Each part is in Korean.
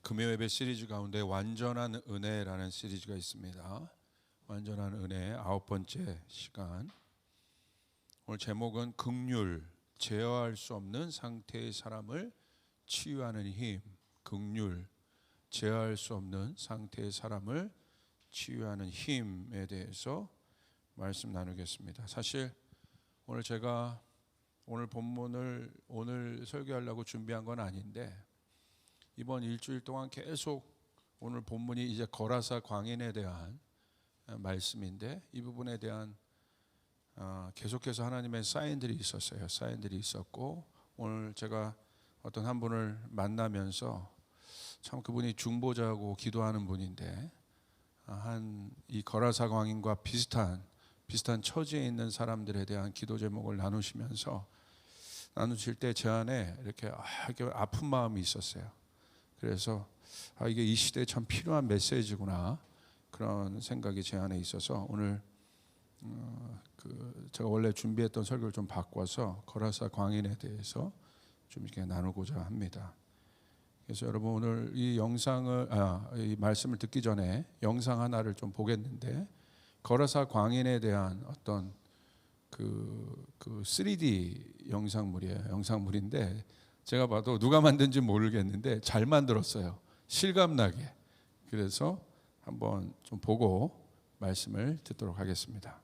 금요 예배 시리즈 가운데 완전한 은혜라는 시리즈가 있습니다. 완전한 은혜 9번째 시간. 오늘 제목은 긍휼, 제어할 수 없는 상태의 사람을 치유하는 힘. 긍휼, 제어할 수 없는 상태의 사람을 치유하는 힘에 대해서 말씀 나누겠습니다. 사실 오늘 제가 오늘 본문을 오늘 설교하려고 준비한 건 아닌데, 이번 일주일 동안 계속 오늘 본문이 이제 거라사 광인에 대한 말씀인데, 이 부분에 대한 계속해서 하나님의 사인들이 있었어요. 사인들이 있었고, 오늘 제가 어떤 한 분을 만나면서 참 그분이 중보자고 기도하는 분인데, 이 거라사 광인과 비슷한 처지에 있는 사람들에 대한 기도 제목을 나누실 때 제 안에 이렇게 아픈 마음이 있었어요. 그래서 이게 이 시대에 참 필요한 메시지구나, 그런 생각이 제 안에 있어서 오늘 제가 원래 준비했던 설교를 좀 바꿔서 거라사 광인에 대해서 좀 이렇게 나누고자 합니다. 그래서 여러분 오늘 이 말씀을 듣기 전에 영상 하나를 좀 보겠는데, 거라사 광인에 대한 어떤 그 3D 영상물인데, 제가 봐도 누가 만든지 모르겠는데 잘 만들었어요. 실감나게. 그래서 한번 좀 보고 말씀을 듣도록 하겠습니다.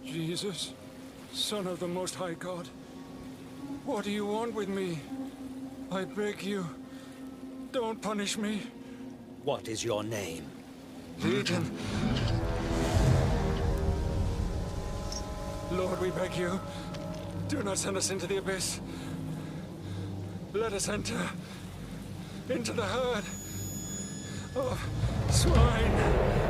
Jesus, Son of the Most High God, what do you want with me? I beg you, don't punish me. What is your name? Legion. Lord, we beg you, do not send us into the abyss. Let us enter into the herd of swine.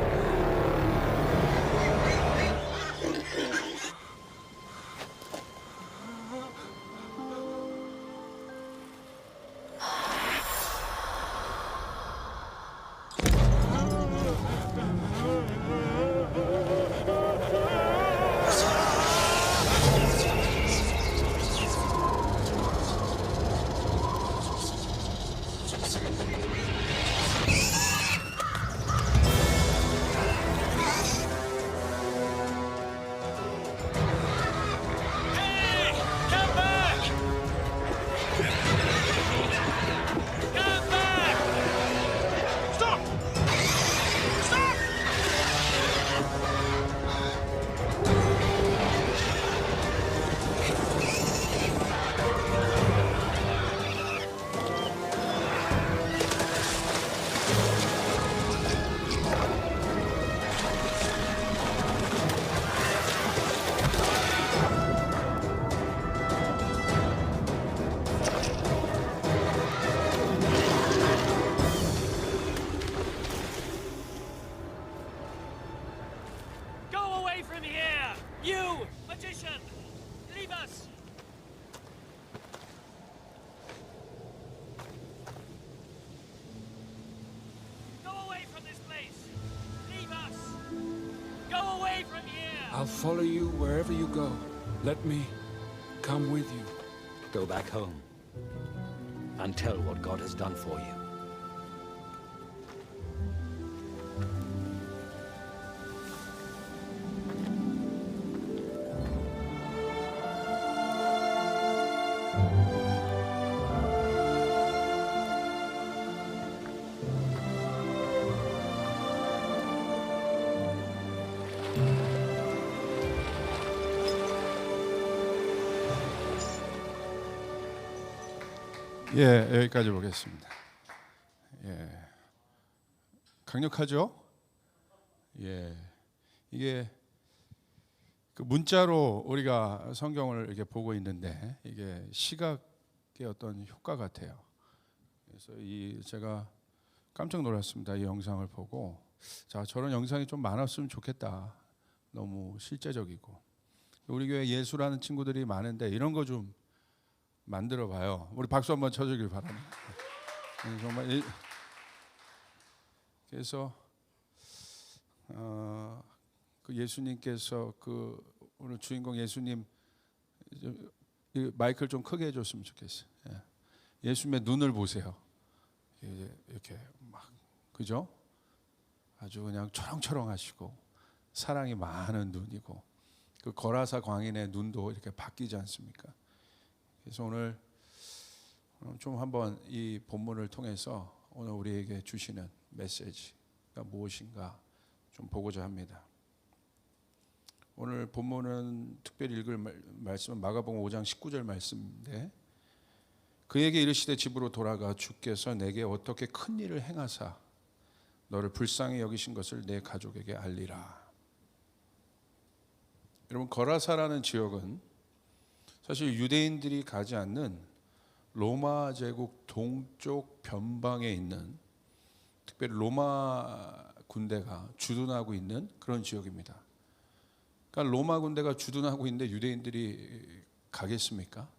I'll follow you wherever you go. Let me come with you. Go back home and tell what God has done for you. 예, 여기까지 보겠습니다. 예, 강력하죠? 예, 이게 그 문자로 우리가 성경을 이렇게 보고 있는데 이게 시각의 어떤 효과 같아요. 그래서 제가 깜짝 놀랐습니다. 이 영상을 보고, 자, 저런 영상이 좀 많았으면 좋겠다. 너무 실제적이고, 우리 교회 예수라는 친구들이 많은데 이런 거 좀 만들어 봐요. 우리 박수 한번 쳐주길 바랍니다. 정말 그래서 그 예수님께서 그 오늘 주인공 예수님 마이크를 좀 크게 해줬으면 좋겠어요. 예수님의 눈을 보세요. 이렇게 막 그죠? 아주 그냥 초롱초롱하시고 사랑이 많은 눈이고, 그 거라사 광인의 눈도 이렇게 바뀌지 않습니까? 그래서 오늘 좀 한번 이 본문을 통해서 오늘 우리에게 주시는 메시지가 무엇인가 좀 보고자 합니다. 오늘 본문은 특별히 읽을 말씀은 마가복음 5장 19절 말씀인데, 그에게 이르시되 집으로 돌아가 주께서 내게 어떻게 큰 일을 행하사 너를 불쌍히 여기신 것을 내 가족에게 알리라. 여러분, 거라사라는 지역은 사실 유대인들이 가지 않는 로마 제국 동쪽 변방에 있는, 특별히 로마 군대가 주둔하고 있는 그런 지역입니다. 그러니까 로마 군대가 주둔하고 있는데 유대인들이 가겠습니까?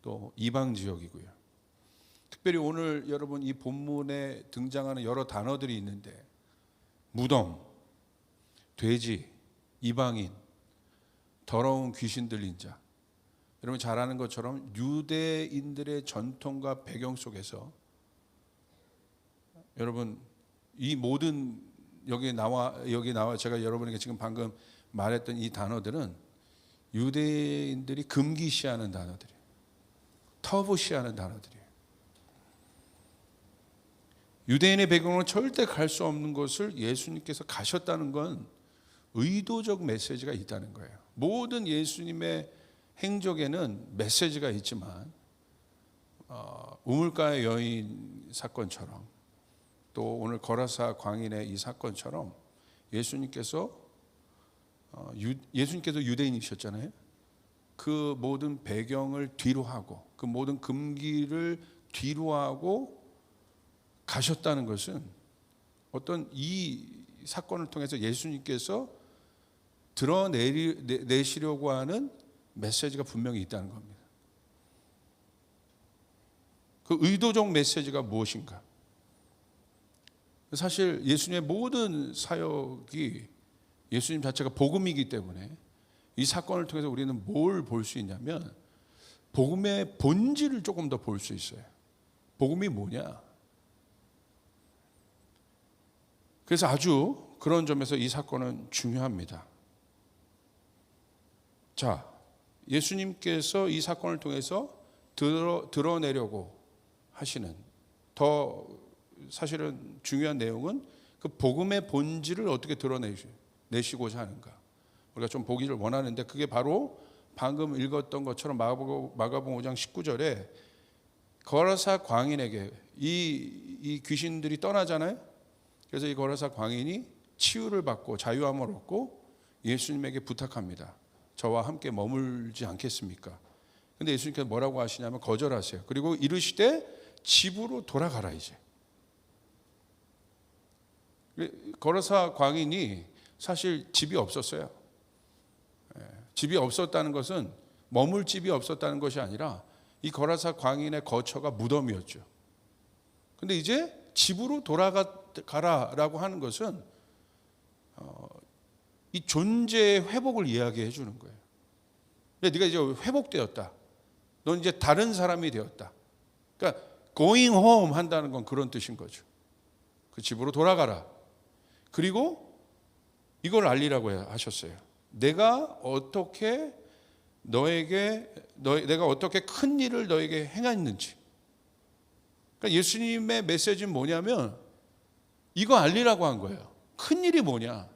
또 이방 지역이고요. 특별히 오늘 여러분 이 본문에 등장하는 여러 단어들이 있는데, 무덤, 돼지, 이방인, 더러운 귀신 들린 자, 여러분 잘 아는 것처럼 유대인들의 전통과 배경 속에서 여러분 이 모든 여기 나와 제가 여러분에게 지금 방금 말했던 이 단어들은 유대인들이 금기시하는 단어들이에요. 터부시하는 단어들이에요. 유대인의 배경으로 절대 갈 수 없는 곳을 예수님께서 가셨다는 건 의도적 메시지가 있다는 거예요. 모든 예수님의 행적에는 메시지가 있지만 우물가의 여인 사건처럼, 또 오늘 거라사 광인의 이 사건처럼 예수님께서 유대인이셨잖아요. 그 모든 배경을 뒤로하고 그 모든 금기를 뒤로하고 가셨다는 것은 어떤 이 사건을 통해서 예수님께서 드러내시려고 하는 메시지가 분명히 있다는 겁니다. 그 의도적 메시지가 무엇인가? 사실 예수님의 모든 사역이 예수님 자체가 복음이기 때문에 이 사건을 통해서 우리는 뭘 볼 수 있냐면 복음의 본질을 조금 더 볼 수 있어요. 복음이 뭐냐? 그래서 아주 그런 점에서 이 사건은 중요합니다. 자, 예수님께서 이 사건을 통해서 드러내려고 하시는 더 사실은 중요한 내용은 그 복음의 본질을 어떻게 드러내시고자 하는가, 우리가 좀 보기를 원하는데, 그게 바로 방금 읽었던 것처럼 마가복음 5장 19절에 거라사 광인에게 이 귀신들이 떠나잖아요. 그래서 이 거라사 광인이 치유를 받고 자유함을 얻고 예수님에게 부탁합니다. 저와 함께 머물지 않겠습니까? 근데 예수님께서 뭐라고 하시냐면 거절하세요. 그리고 이르시되 집으로 돌아가라. 이제 거라사 광인이 사실 집이 없었어요. 집이 없었다는 것은 머물 집이 없었다는 것이 아니라 이 거라사 광인의 거처가 무덤이었죠. 근데 이제 집으로 돌아가라라고 하는 것은 이 존재의 회복을 이야기해 주는 거예요. 네가 이제 회복되었다. 넌 이제 다른 사람이 되었다. 그러니까 going home 한다는 건 그런 뜻인 거죠. 그 집으로 돌아가라. 그리고 이걸 알리라고 하셨어요. 내가 어떻게 내가 어떻게 큰 일을 너에게 행했는지. 그러니까 예수님의 메시지는 뭐냐면 이거 알리라고 한 거예요. 큰 일이 뭐냐?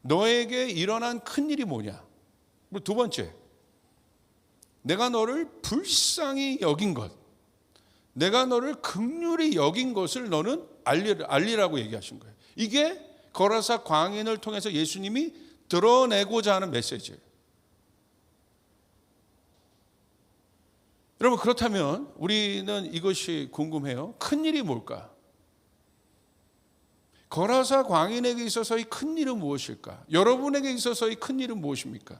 너에게 일어난 큰 일이 뭐냐? 그리고 두 번째, 내가 너를 불쌍히 여긴 것, 내가 너를 긍휼히 여긴 것을 너는 알리라고 얘기하신 거예요. 이게 거라사 광인을 통해서 예수님이 드러내고자 하는 메시지예요. 여러분, 그렇다면 우리는 이것이 궁금해요. 큰일이 뭘까? 거라사 광인에게 있어서의 큰일은 무엇일까? 여러분에게 있어서의 큰일은 무엇입니까?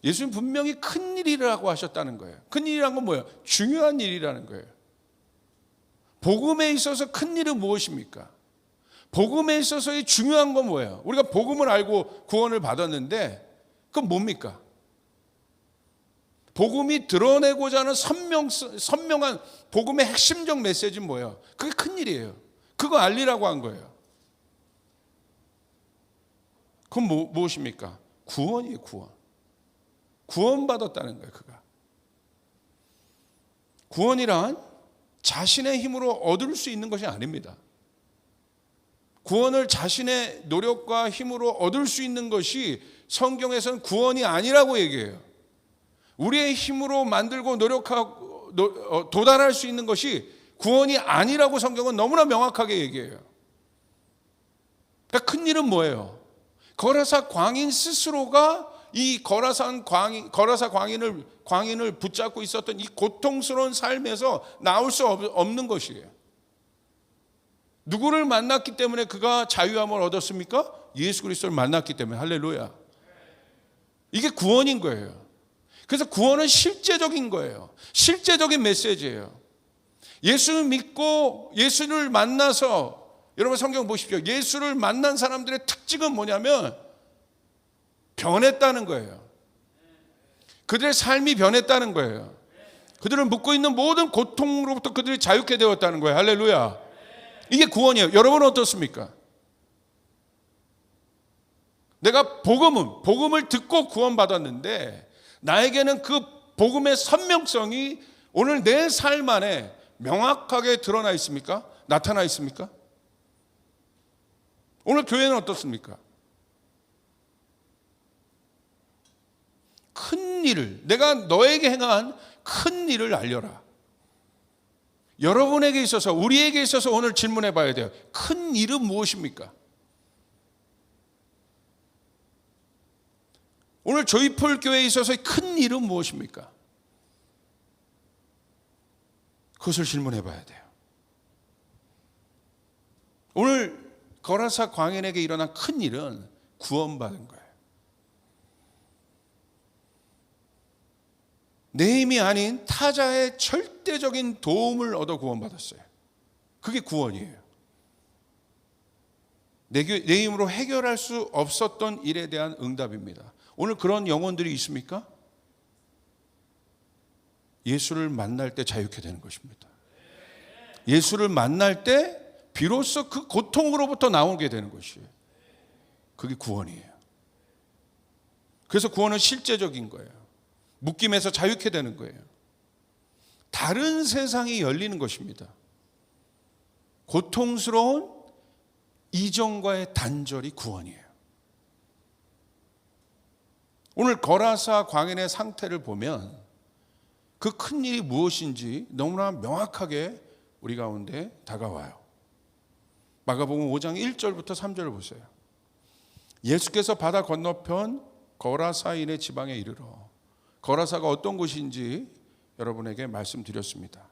예수님 분명히 큰일이라고 하셨다는 거예요. 큰일이란 건 뭐예요? 중요한 일이라는 거예요. 복음에 있어서 큰일은 무엇입니까? 복음에 있어서의 중요한 건 뭐예요? 우리가 복음을 알고 구원을 받았는데 그건 뭡니까? 복음이 드러내고자 하는 선명한 복음의 핵심적 메시지는 뭐예요? 그게 큰일이에요. 그거 알리라고 한 거예요. 그건 무엇입니까? 구원이에요. 구원받았다는 거예요. 그가. 구원이란 자신의 힘으로 얻을 수 있는 것이 아닙니다. 구원을 자신의 노력과 힘으로 얻을 수 있는 것이 성경에서는 구원이 아니라고 얘기해요. 우리의 힘으로 만들고 노력하고 도달할 수 있는 것이 구원이 아니라고 성경은 너무나 명확하게 얘기해요. 그러니까 큰일은 뭐예요? 거라사 광인 스스로가 이 거라사 광인을 붙잡고 있었던 이 고통스러운 삶에서 나올 수 없는 것이에요. 누구를 만났기 때문에 그가 자유함을 얻었습니까? 예수 그리스도를 만났기 때문에. 할렐루야. 이게 구원인 거예요. 그래서 구원은 실제적인 거예요. 실제적인 메시지예요. 예수를 믿고 예수를 만나서, 여러분 성경 보십시오. 예수를 만난 사람들의 특징은 뭐냐면 변했다는 거예요. 그들의 삶이 변했다는 거예요. 그들을 묶고 있는 모든 고통으로부터 그들이 자유케 되었다는 거예요. 할렐루야. 이게 구원이에요. 여러분은 어떻습니까? 내가 복음을 듣고 구원받았는데 나에게는 그 복음의 선명성이 오늘 내 삶 안에 명확하게 드러나 있습니까? 나타나 있습니까? 오늘 교회는 어떻습니까? 큰 일을, 내가 너에게 행한 큰 일을 알려라. 여러분에게 있어서, 우리에게 있어서 오늘 질문해 봐야 돼요. 큰 일은 무엇입니까? 오늘 조이풀 교회에 있어서의 큰 일은 무엇입니까? 그것을 질문해 봐야 돼요. 오늘 거라사 광인에게 일어난 큰 일은 구원받은 거예요. 내 힘이 아닌 타자의 절대적인 도움을 얻어 구원받았어요. 그게 구원이에요. 내 힘으로 해결할 수 없었던 일에 대한 응답입니다. 오늘 그런 영혼들이 있습니까? 예수를 만날 때 자유케 되는 것입니다. 예수를 만날 때 비로소 그 고통으로부터 나오게 되는 것이에요. 그게 구원이에요. 그래서 구원은 실제적인 거예요. 묶임에서 자유케 되는 거예요. 다른 세상이 열리는 것입니다. 고통스러운 이전과의 단절이 구원이에요. 오늘 거라사 광인의 상태를 보면 그 큰 일이 무엇인지 너무나 명확하게 우리 가운데 다가와요. 마가복음 5장 1절부터 3절을 보세요. 예수께서 바다 건너편 거라사인의 지방에 이르러, 거라사가 어떤 곳인지 여러분에게 말씀드렸습니다.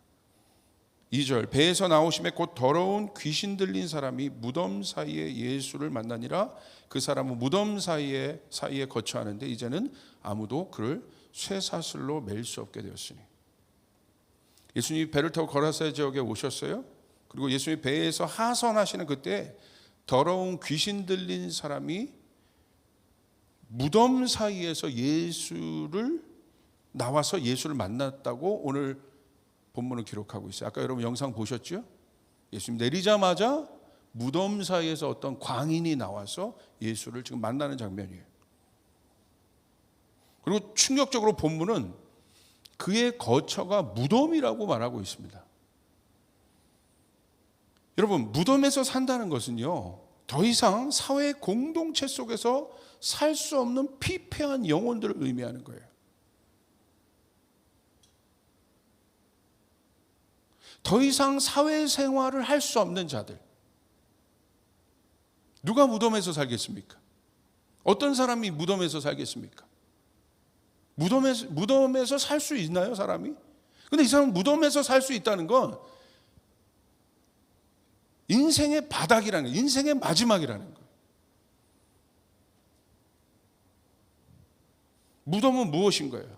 2절, 배에서 나오심에 곧 더러운 귀신 들린 사람이 무덤 사이에 예수를 만나니라. 그 사람은 무덤 사이에 거처하는데 이제는 아무도 그를 쇠사슬로 맬 수 없게 되었으니. 예수님이 배를 타고 거라사 지역에 오셨어요. 그리고 예수님이 배에서 하선하시는 그때 더러운 귀신 들린 사람이 무덤 사이에서 나와서 예수를 만났다고 오늘 본문을 기록하고 있어요. 아까 여러분 영상 보셨죠? 예수님 내리자마자 무덤 사이에서 어떤 광인이 나와서 예수를 지금 만나는 장면이에요. 그리고 충격적으로 본문은 그의 거처가 무덤이라고 말하고 있습니다. 여러분, 무덤에서 산다는 것은요, 더 이상 사회 공동체 속에서 살 수 없는 피폐한 영혼들을 의미하는 거예요. 더 이상 사회생활을 할 수 없는 자들. 누가 무덤에서 살겠습니까? 어떤 사람이 무덤에서 살겠습니까? 무덤에서 살 수 있나요, 사람이? 근데 이 사람은 무덤에서 살 수 있다는 건 인생의 바닥이라는 거예요. 인생의 마지막이라는 거예요. 무덤은 무엇인 거예요?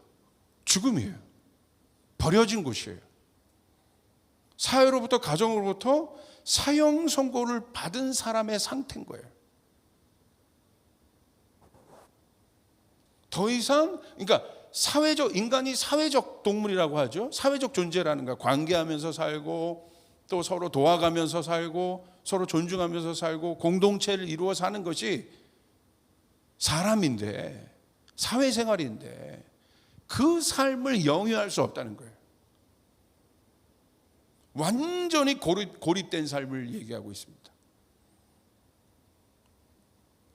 죽음이에요. 버려진 곳이에요. 사회로부터, 가정으로부터 사형 선고를 받은 사람의 상태인 거예요. 더 이상, 그러니까 인간이 사회적 동물이라고 하죠. 사회적 존재라는 거야. 관계하면서 살고, 또 서로 도와가면서 살고, 서로 존중하면서 살고, 공동체를 이루어 사는 것이 사람인데, 사회생활인데, 그 삶을 영위할 수 없다는 거예요. 완전히 고립된 삶을 얘기하고 있습니다.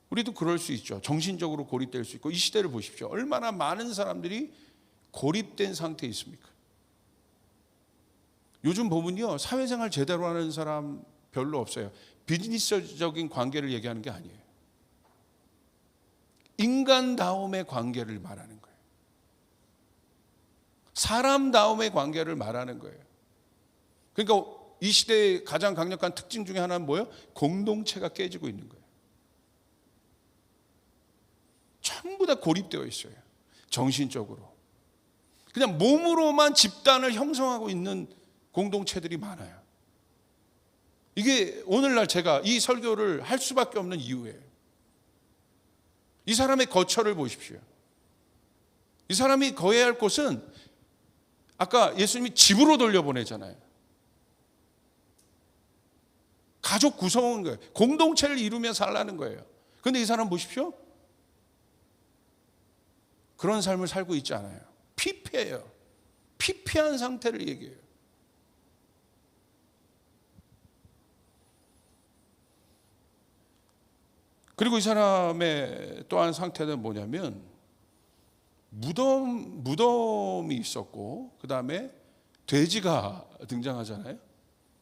우리도 그럴 수 있죠. 정신적으로 고립될 수 있고, 이 시대를 보십시오. 얼마나 많은 사람들이 고립된 상태에 있습니까? 요즘 보면요, 사회생활 제대로 하는 사람 별로 없어요. 비즈니스적인 관계를 얘기하는 게 아니에요. 인간다움의 관계를 말하는 거예요. 사람다움의 관계를 말하는 거예요. 그러니까 이 시대의 가장 강력한 특징 중에 하나는 뭐예요? 공동체가 깨지고 있는 거예요. 전부 다 고립되어 있어요. 정신적으로. 그냥 몸으로만 집단을 형성하고 있는 공동체들이 많아요. 이게 오늘날 제가 이 설교를 할 수밖에 없는 이유예요. 이 사람의 거처를 보십시오. 이 사람이 거해야 할 곳은 아까 예수님이 집으로 돌려보내잖아요. 가족 구성원 거예요. 공동체를 이루며 살라는 거예요. 그런데 이 사람 보십시오. 그런 삶을 살고 있지 않아요. 피폐해요. 피폐한 상태를 얘기해요. 그리고 이 사람의 또한 상태는 뭐냐면 무덤이 있었고 그 다음에 돼지가 등장하잖아요.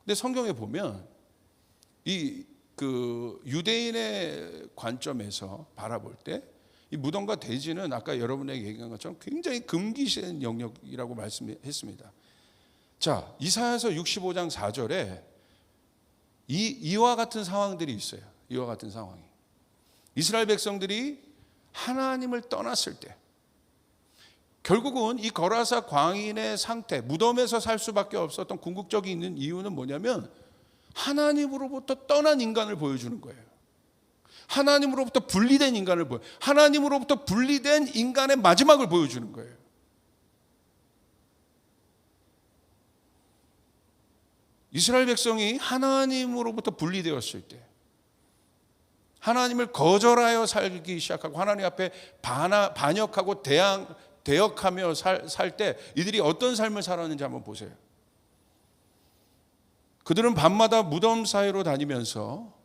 근데 성경에 보면 그 유대인의 관점에서 바라볼 때 이 무덤과 돼지는 아까 여러분에게 얘기한 것처럼 굉장히 금기시된 영역이라고 말씀했습니다. 자, 이사야서 65장 4절에 이와 같은 상황들이 있어요. 이와 같은 상황이. 이스라엘 백성들이 하나님을 떠났을 때 결국은 이 거라사 광인의 상태, 무덤에서 살 수밖에 없었던 궁극적인 이유는 뭐냐면 하나님으로부터 떠난 인간을 보여주는 거예요. 하나님으로부터 분리된 인간을 하나님으로부터 분리된 인간의 마지막을 보여주는 거예요. 이스라엘 백성이 하나님으로부터 분리되었을 때 하나님을 거절하여 살기 시작하고 하나님 앞에 반역하고 대역하며 살 때 이들이 어떤 삶을 살았는지 한번 보세요. 그들은 밤마다 무덤 사이로 다니면서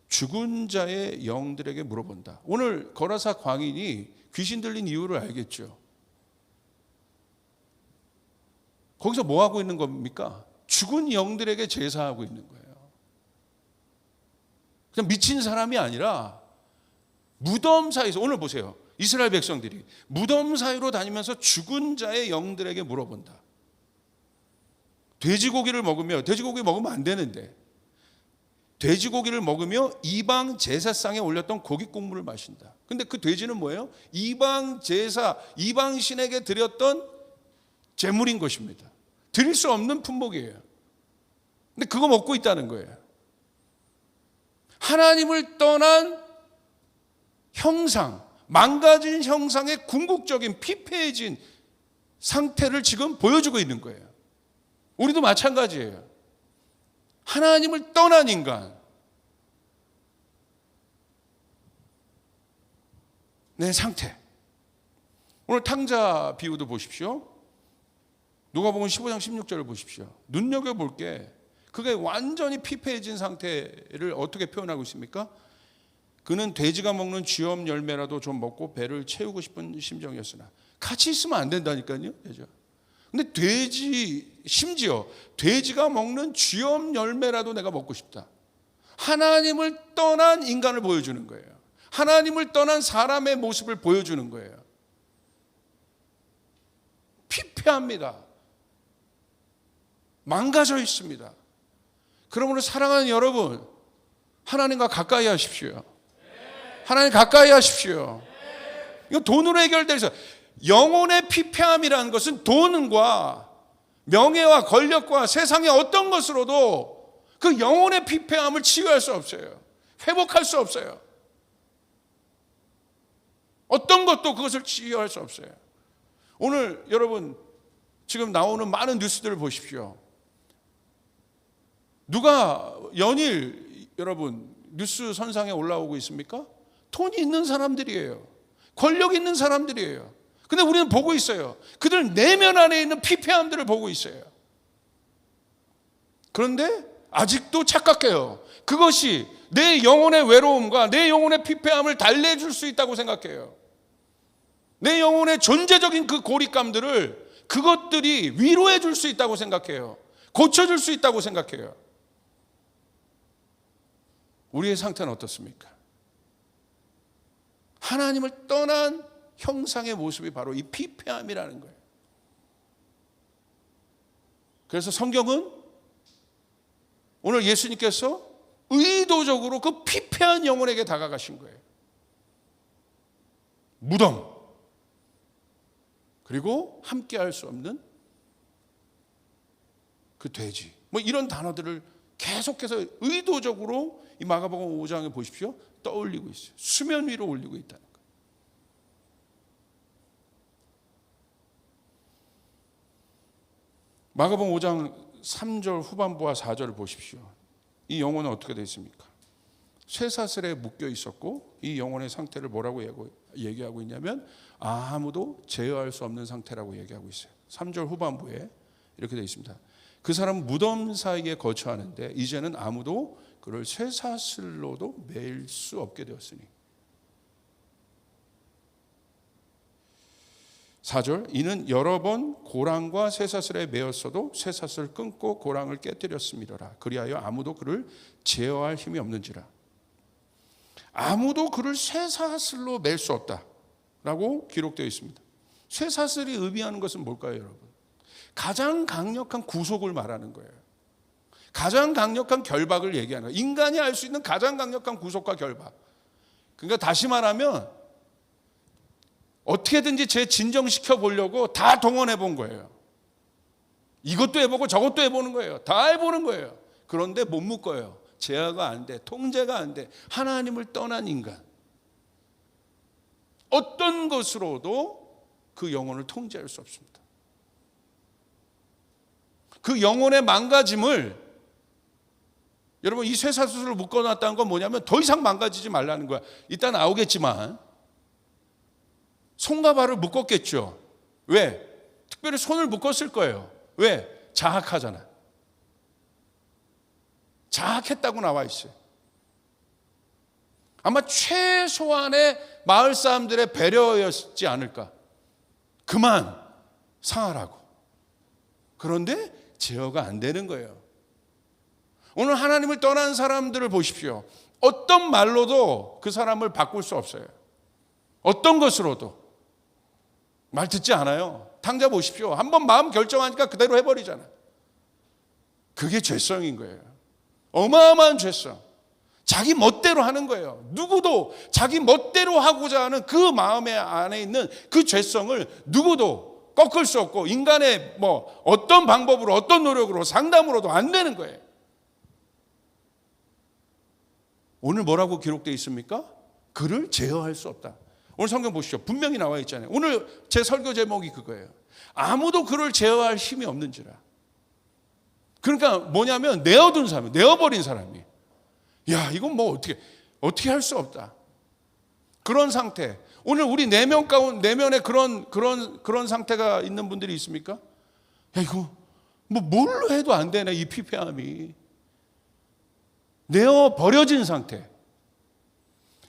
죽은 자의 영들에게 물어본다. 오늘 거라사 광인이 귀신 들린 이유를 알겠죠. 거기서 뭐 하고 있는 겁니까? 죽은 영들에게 제사하고 있는 거예요. 그냥 미친 사람이 아니라 무덤 사이에서, 오늘 보세요. 이스라엘 백성들이 무덤 사이로 다니면서 죽은 자의 영들에게 물어본다. 돼지고기를 먹으면 안 되는데 돼지고기를 먹으며 이방 제사상에 올렸던 고기 국물을 마신다. 근데 그 돼지는 뭐예요? 이방 제사, 이방 신에게 드렸던 제물인 것입니다. 드릴 수 없는 품목이에요. 근데 그거 먹고 있다는 거예요. 하나님을 떠난 형상, 망가진 형상의 궁극적인 피폐해진 상태를 지금 보여주고 있는 거예요. 우리도 마찬가지예요. 하나님을 떠난 인간, 내 상태. 오늘 탕자 비유도 보십시오. 누가복음 15장 16절을 보십시오. 눈여겨볼 게 그게 완전히 피폐해진 상태를 어떻게 표현하고 있습니까? 그는 돼지가 먹는 쥐엄 열매라도 좀 먹고 배를 채우고 싶은 심정이었으나 같이 있으면 안 된다니까요. 그죠? 근데 심지어 돼지가 먹는 쥐염 열매라도 내가 먹고 싶다. 하나님을 떠난 인간을 보여주는 거예요. 하나님을 떠난 사람의 모습을 보여주는 거예요. 피폐합니다. 망가져 있습니다. 그러므로 사랑하는 여러분, 하나님과 가까이 하십시오. 하나님 가까이 하십시오. 이거 돈으로 해결돼서, 영혼의 피폐함이라는 것은 돈과 명예와 권력과 세상의 어떤 것으로도 그 영혼의 피폐함을 치유할 수 없어요. 회복할 수 없어요. 어떤 것도 그것을 치유할 수 없어요. 오늘 여러분 지금 나오는 많은 뉴스들을 보십시오. 누가 연일 여러분 뉴스 선상에 올라오고 있습니까? 돈이 있는 사람들이에요. 권력 있는 사람들이에요. 근데 우리는 보고 있어요. 그들 내면 안에 있는 피폐함들을 보고 있어요. 그런데 아직도 착각해요. 그것이 내 영혼의 외로움과 내 영혼의 피폐함을 달래줄 수 있다고 생각해요. 내 영혼의 존재적인 그 고립감들을 그것들이 위로해 줄 수 있다고 생각해요. 고쳐줄 수 있다고 생각해요. 우리의 상태는 어떻습니까? 하나님을 떠난 형상의 모습이 바로 이 피폐함이라는 거예요. 그래서 성경은 오늘 예수님께서 의도적으로 그 피폐한 영혼에게 다가가신 거예요. 무덤, 그리고 함께 할 수 없는 그 돼지, 뭐 이런 단어들을 계속해서 의도적으로 이 마가복음 5장에 보십시오. 떠올리고 있어요. 수면 위로 올리고 있다는 거예요. 마가복음 5장 3절 후반부와 4절을 보십시오. 이 영혼은 어떻게 되어 있습니까? 쇠사슬에 묶여 있었고, 이 영혼의 상태를 뭐라고 얘기하고 있냐면 아무도 제어할 수 없는 상태라고 얘기하고 있어요. 3절 후반부에 이렇게 되어 있습니다. 그 사람은 무덤 사이에 거처하는데 이제는 아무도 그를 쇠사슬로도 매일 수 없게 되었으니. 4절, 이는 여러 번 고랑과 쇠사슬에 매었어도 쇠사슬을 끊고 고랑을 깨뜨렸음이로라. 그리하여 아무도 그를 제어할 힘이 없는지라. 아무도 그를 쇠사슬로 맬 수 없다라고 기록되어 있습니다. 쇠사슬이 의미하는 것은 뭘까요, 여러분? 가장 강력한 구속을 말하는 거예요. 가장 강력한 결박을 얘기하는 거예요. 인간이 할 수 있는 가장 강력한 구속과 결박. 그러니까 다시 말하면 어떻게든지 제 진정시켜 보려고 다 동원해 본 거예요. 이것도 해보고 저것도 해보는 거예요. 다 해보는 거예요. 그런데 못 묶어요. 제어가 안 돼. 통제가 안 돼. 하나님을 떠난 인간. 어떤 것으로도 그 영혼을 통제할 수 없습니다. 그 영혼의 망가짐을, 여러분 이 쇠사슬을 묶어놨다는 건 뭐냐면 더 이상 망가지지 말라는 거야. 이따 나오겠지만 손과 발을 묶었겠죠. 왜? 특별히 손을 묶었을 거예요. 왜? 자학하잖아. 자학했다고 나와 있어요. 아마 최소한의 마을 사람들의 배려였지 않을까. 그만 상하라고. 그런데 제어가 안 되는 거예요. 오늘 하나님을 떠난 사람들을 보십시오. 어떤 말로도 그 사람을 바꿀 수 없어요. 어떤 것으로도. 말 듣지 않아요. 탕자 보십시오. 한번 마음 결정하니까 그대로 해버리잖아요. 그게 죄성인 거예요. 어마어마한 죄성. 자기 멋대로 하는 거예요. 누구도 자기 멋대로 하고자 하는 그 마음의 안에 있는 그 죄성을 누구도 꺾을 수 없고, 인간의 뭐 어떤 방법으로 어떤 노력으로 상담으로도 안 되는 거예요. 오늘 뭐라고 기록되어 있습니까? 그를 제어할 수 없다. 오늘 성경 보시죠. 분명히 나와 있잖아요. 오늘 제 설교 제목이 그거예요. 아무도 그를 제어할 힘이 없는지라. 그러니까 뭐냐면 내어둔 사람, 내어버린 사람이, 야 이건 뭐 어떻게 할 수 없다. 그런 상태. 오늘 우리 내면 가운데, 내면에 그런 상태가 있는 분들이 있습니까? 야 이거 뭐 뭘로 해도 안 되네, 이 피폐함이. 내어 버려진 상태.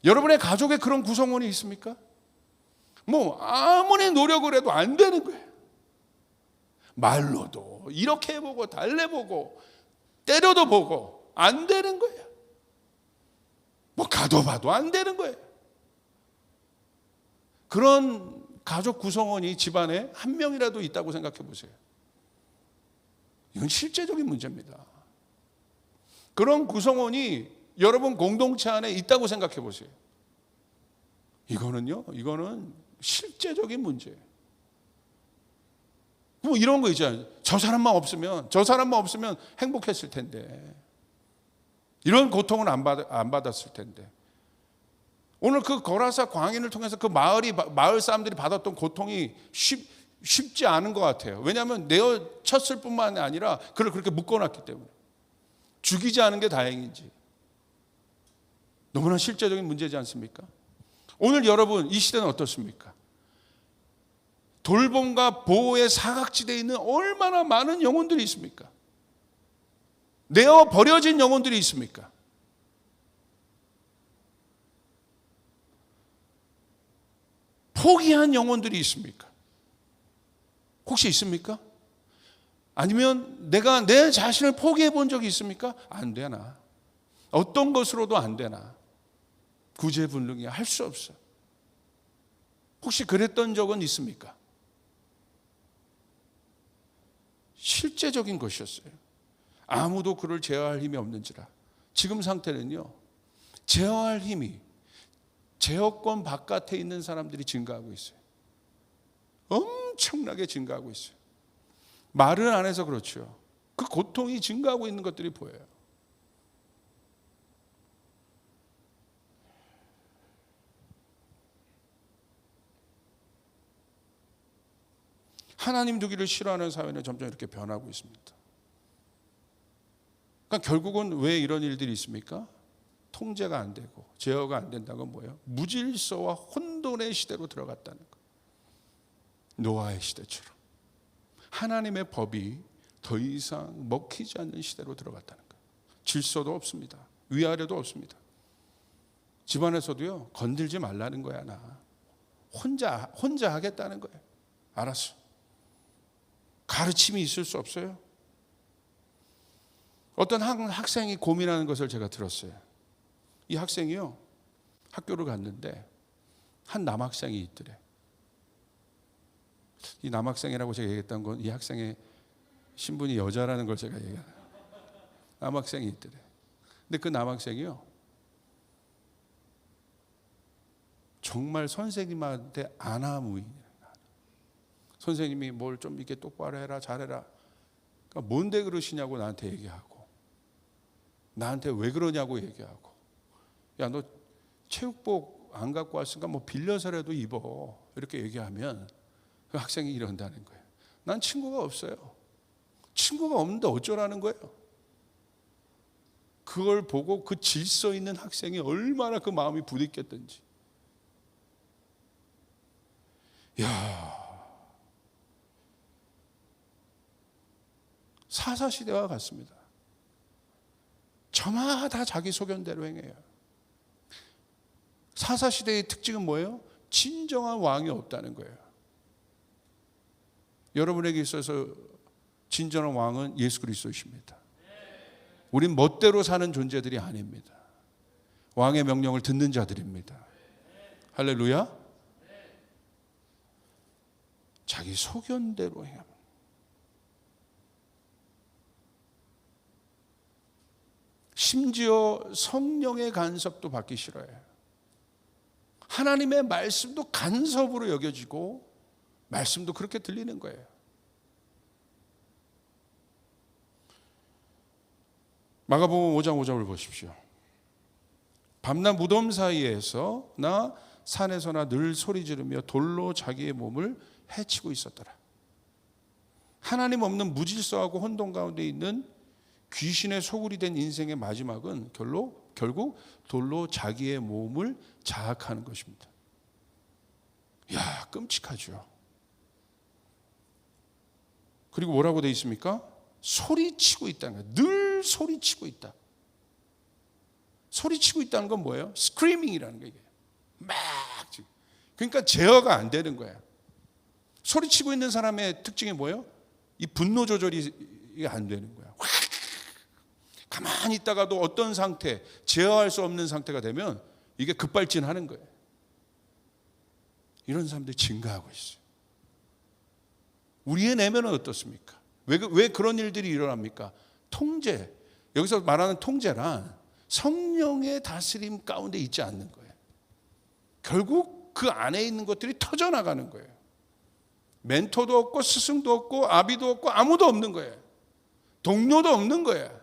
여러분의 가족에 그런 구성원이 있습니까? 뭐 아무리 노력을 해도 안 되는 거예요. 말로도 이렇게 해보고 달래보고 때려도 보고 안 되는 거예요. 뭐 가둬봐도 안 되는 거예요. 그런 가족 구성원이 집안에 한 명이라도 있다고 생각해 보세요. 이건 실제적인 문제입니다. 그런 구성원이 여러분 공동체 안에 있다고 생각해 보세요. 이거는 실제적인 문제예요. 뭐 이런 거 있잖아요. 저 사람만 없으면 행복했을 텐데. 이런 고통은 안 받았을 텐데. 오늘 그 거라사 광인을 통해서 그 마을 사람들이 받았던 고통이 쉽지 않은 것 같아요. 왜냐하면 내어쳤을 뿐만 아니라 그를 그렇게 묶어놨기 때문에. 죽이지 않은 게 다행인지. 너무나 실제적인 문제지 않습니까? 오늘 여러분 이 시대는 어떻습니까? 돌봄과 보호의 사각지대에 있는 얼마나 많은 영혼들이 있습니까? 내어 버려진 영혼들이 있습니까? 포기한 영혼들이 있습니까? 혹시 있습니까? 아니면 내가 내 자신을 포기해 본 적이 있습니까? 안 되나? 어떤 것으로도 안 되나? 구제불능이야. 할 수 없어. 혹시 그랬던 적은 있습니까? 실제적인 것이었어요. 아무도 그를 제어할 힘이 없는지라. 지금 상태는요, 제어할 힘이 제어권 바깥에 있는 사람들이 증가하고 있어요. 엄청나게 증가하고 있어요. 말을 안 해서 그렇죠. 그 고통이 증가하고 있는 것들이 보여요. 하나님 두기를 싫어하는 사회는 점점 이렇게 변하고 있습니다. 그러니까 결국은 왜 이런 일들이 있습니까? 통제가 안 되고 제어가 안 된다는 건 뭐예요? 무질서와 혼돈의 시대로 들어갔다는 거. 노아의 시대처럼 하나님의 법이 더 이상 먹히지 않는 시대로 들어갔다는 거예요. 질서도 없습니다. 위아래도 없습니다. 집안에서도요, 건들지 말라는 거야. 나 혼자 하겠다는 거예요. 알았어. 가르침이 있을 수 없어요. 어떤 학생이 고민하는 것을 제가 들었어요. 이 학생이요, 학교를 갔는데 한 남학생이 있더래. 이 남학생이라고 제가 얘기했던 건 이 학생의 신분이 여자라는 걸 제가 얘기해요. 남학생이 있더래. 근데 그 남학생이요, 정말 선생님한테 안하무인이에요. 선생님이 뭘 좀 이렇게 똑바로 해라, 잘해라. 그러니까 뭔데 그러시냐고 나한테 얘기하고, 나한테 왜 그러냐고 얘기하고, 야, 너 체육복 안 갖고 왔으니까 뭐 빌려서라도 입어. 이렇게 얘기하면 그 학생이 이런다는 거예요. 난 친구가 없어요. 친구가 없는데 어쩌라는 거예요? 그걸 보고 그 질서 있는 학생이 얼마나 그 마음이 부딪혔던지. 야, 사사시대와 같습니다. 저마다 자기 소견대로 행해요. 사사시대의 특징은 뭐예요? 진정한 왕이 없다는 거예요. 여러분에게 있어서 진정한 왕은 예수 그리스도이십니다. 우린 멋대로 사는 존재들이 아닙니다. 왕의 명령을 듣는 자들입니다. 할렐루야. 자기 소견대로 행합니다. 심지어 성령의 간섭도 받기 싫어해요. 하나님의 말씀도 간섭으로 여겨지고 말씀도 그렇게 들리는 거예요. 마가복음 5장 5절을 보십시오. 밤낮 무덤 사이에서 나 산에서나 늘 소리 지르며 돌로 자기의 몸을 해치고 있었더라. 하나님 없는 무질서하고 혼돈 가운데 있는 귀신의 소굴이 된 인생의 마지막은 결국 돌로 자기의 몸을 자학하는 것입니다. 이야, 끔찍하죠. 그리고 뭐라고 되어 있습니까? 소리치고 있다는 거예요. 늘 소리치고 있다. 소리치고 있다는 건 뭐예요? 스크리밍이라는 거예요. 막. 그러니까 제어가 안 되는 거예요. 소리치고 있는 사람의 특징이 뭐예요? 이 분노 조절이 안 되는 거야. 가만히 있다가도 어떤 상태, 제어할 수 없는 상태가 되면 이게 급발진하는 거예요. 이런 사람들이 증가하고 있어요. 우리의 내면은 어떻습니까? 왜 그런 일들이 일어납니까? 통제. 여기서 말하는 통제란 성령의 다스림 가운데 있지 않는 거예요. 결국 그 안에 있는 것들이 터져나가는 거예요. 멘토도 없고 스승도 없고 아비도 없고 아무도 없는 거예요. 동료도 없는 거예요.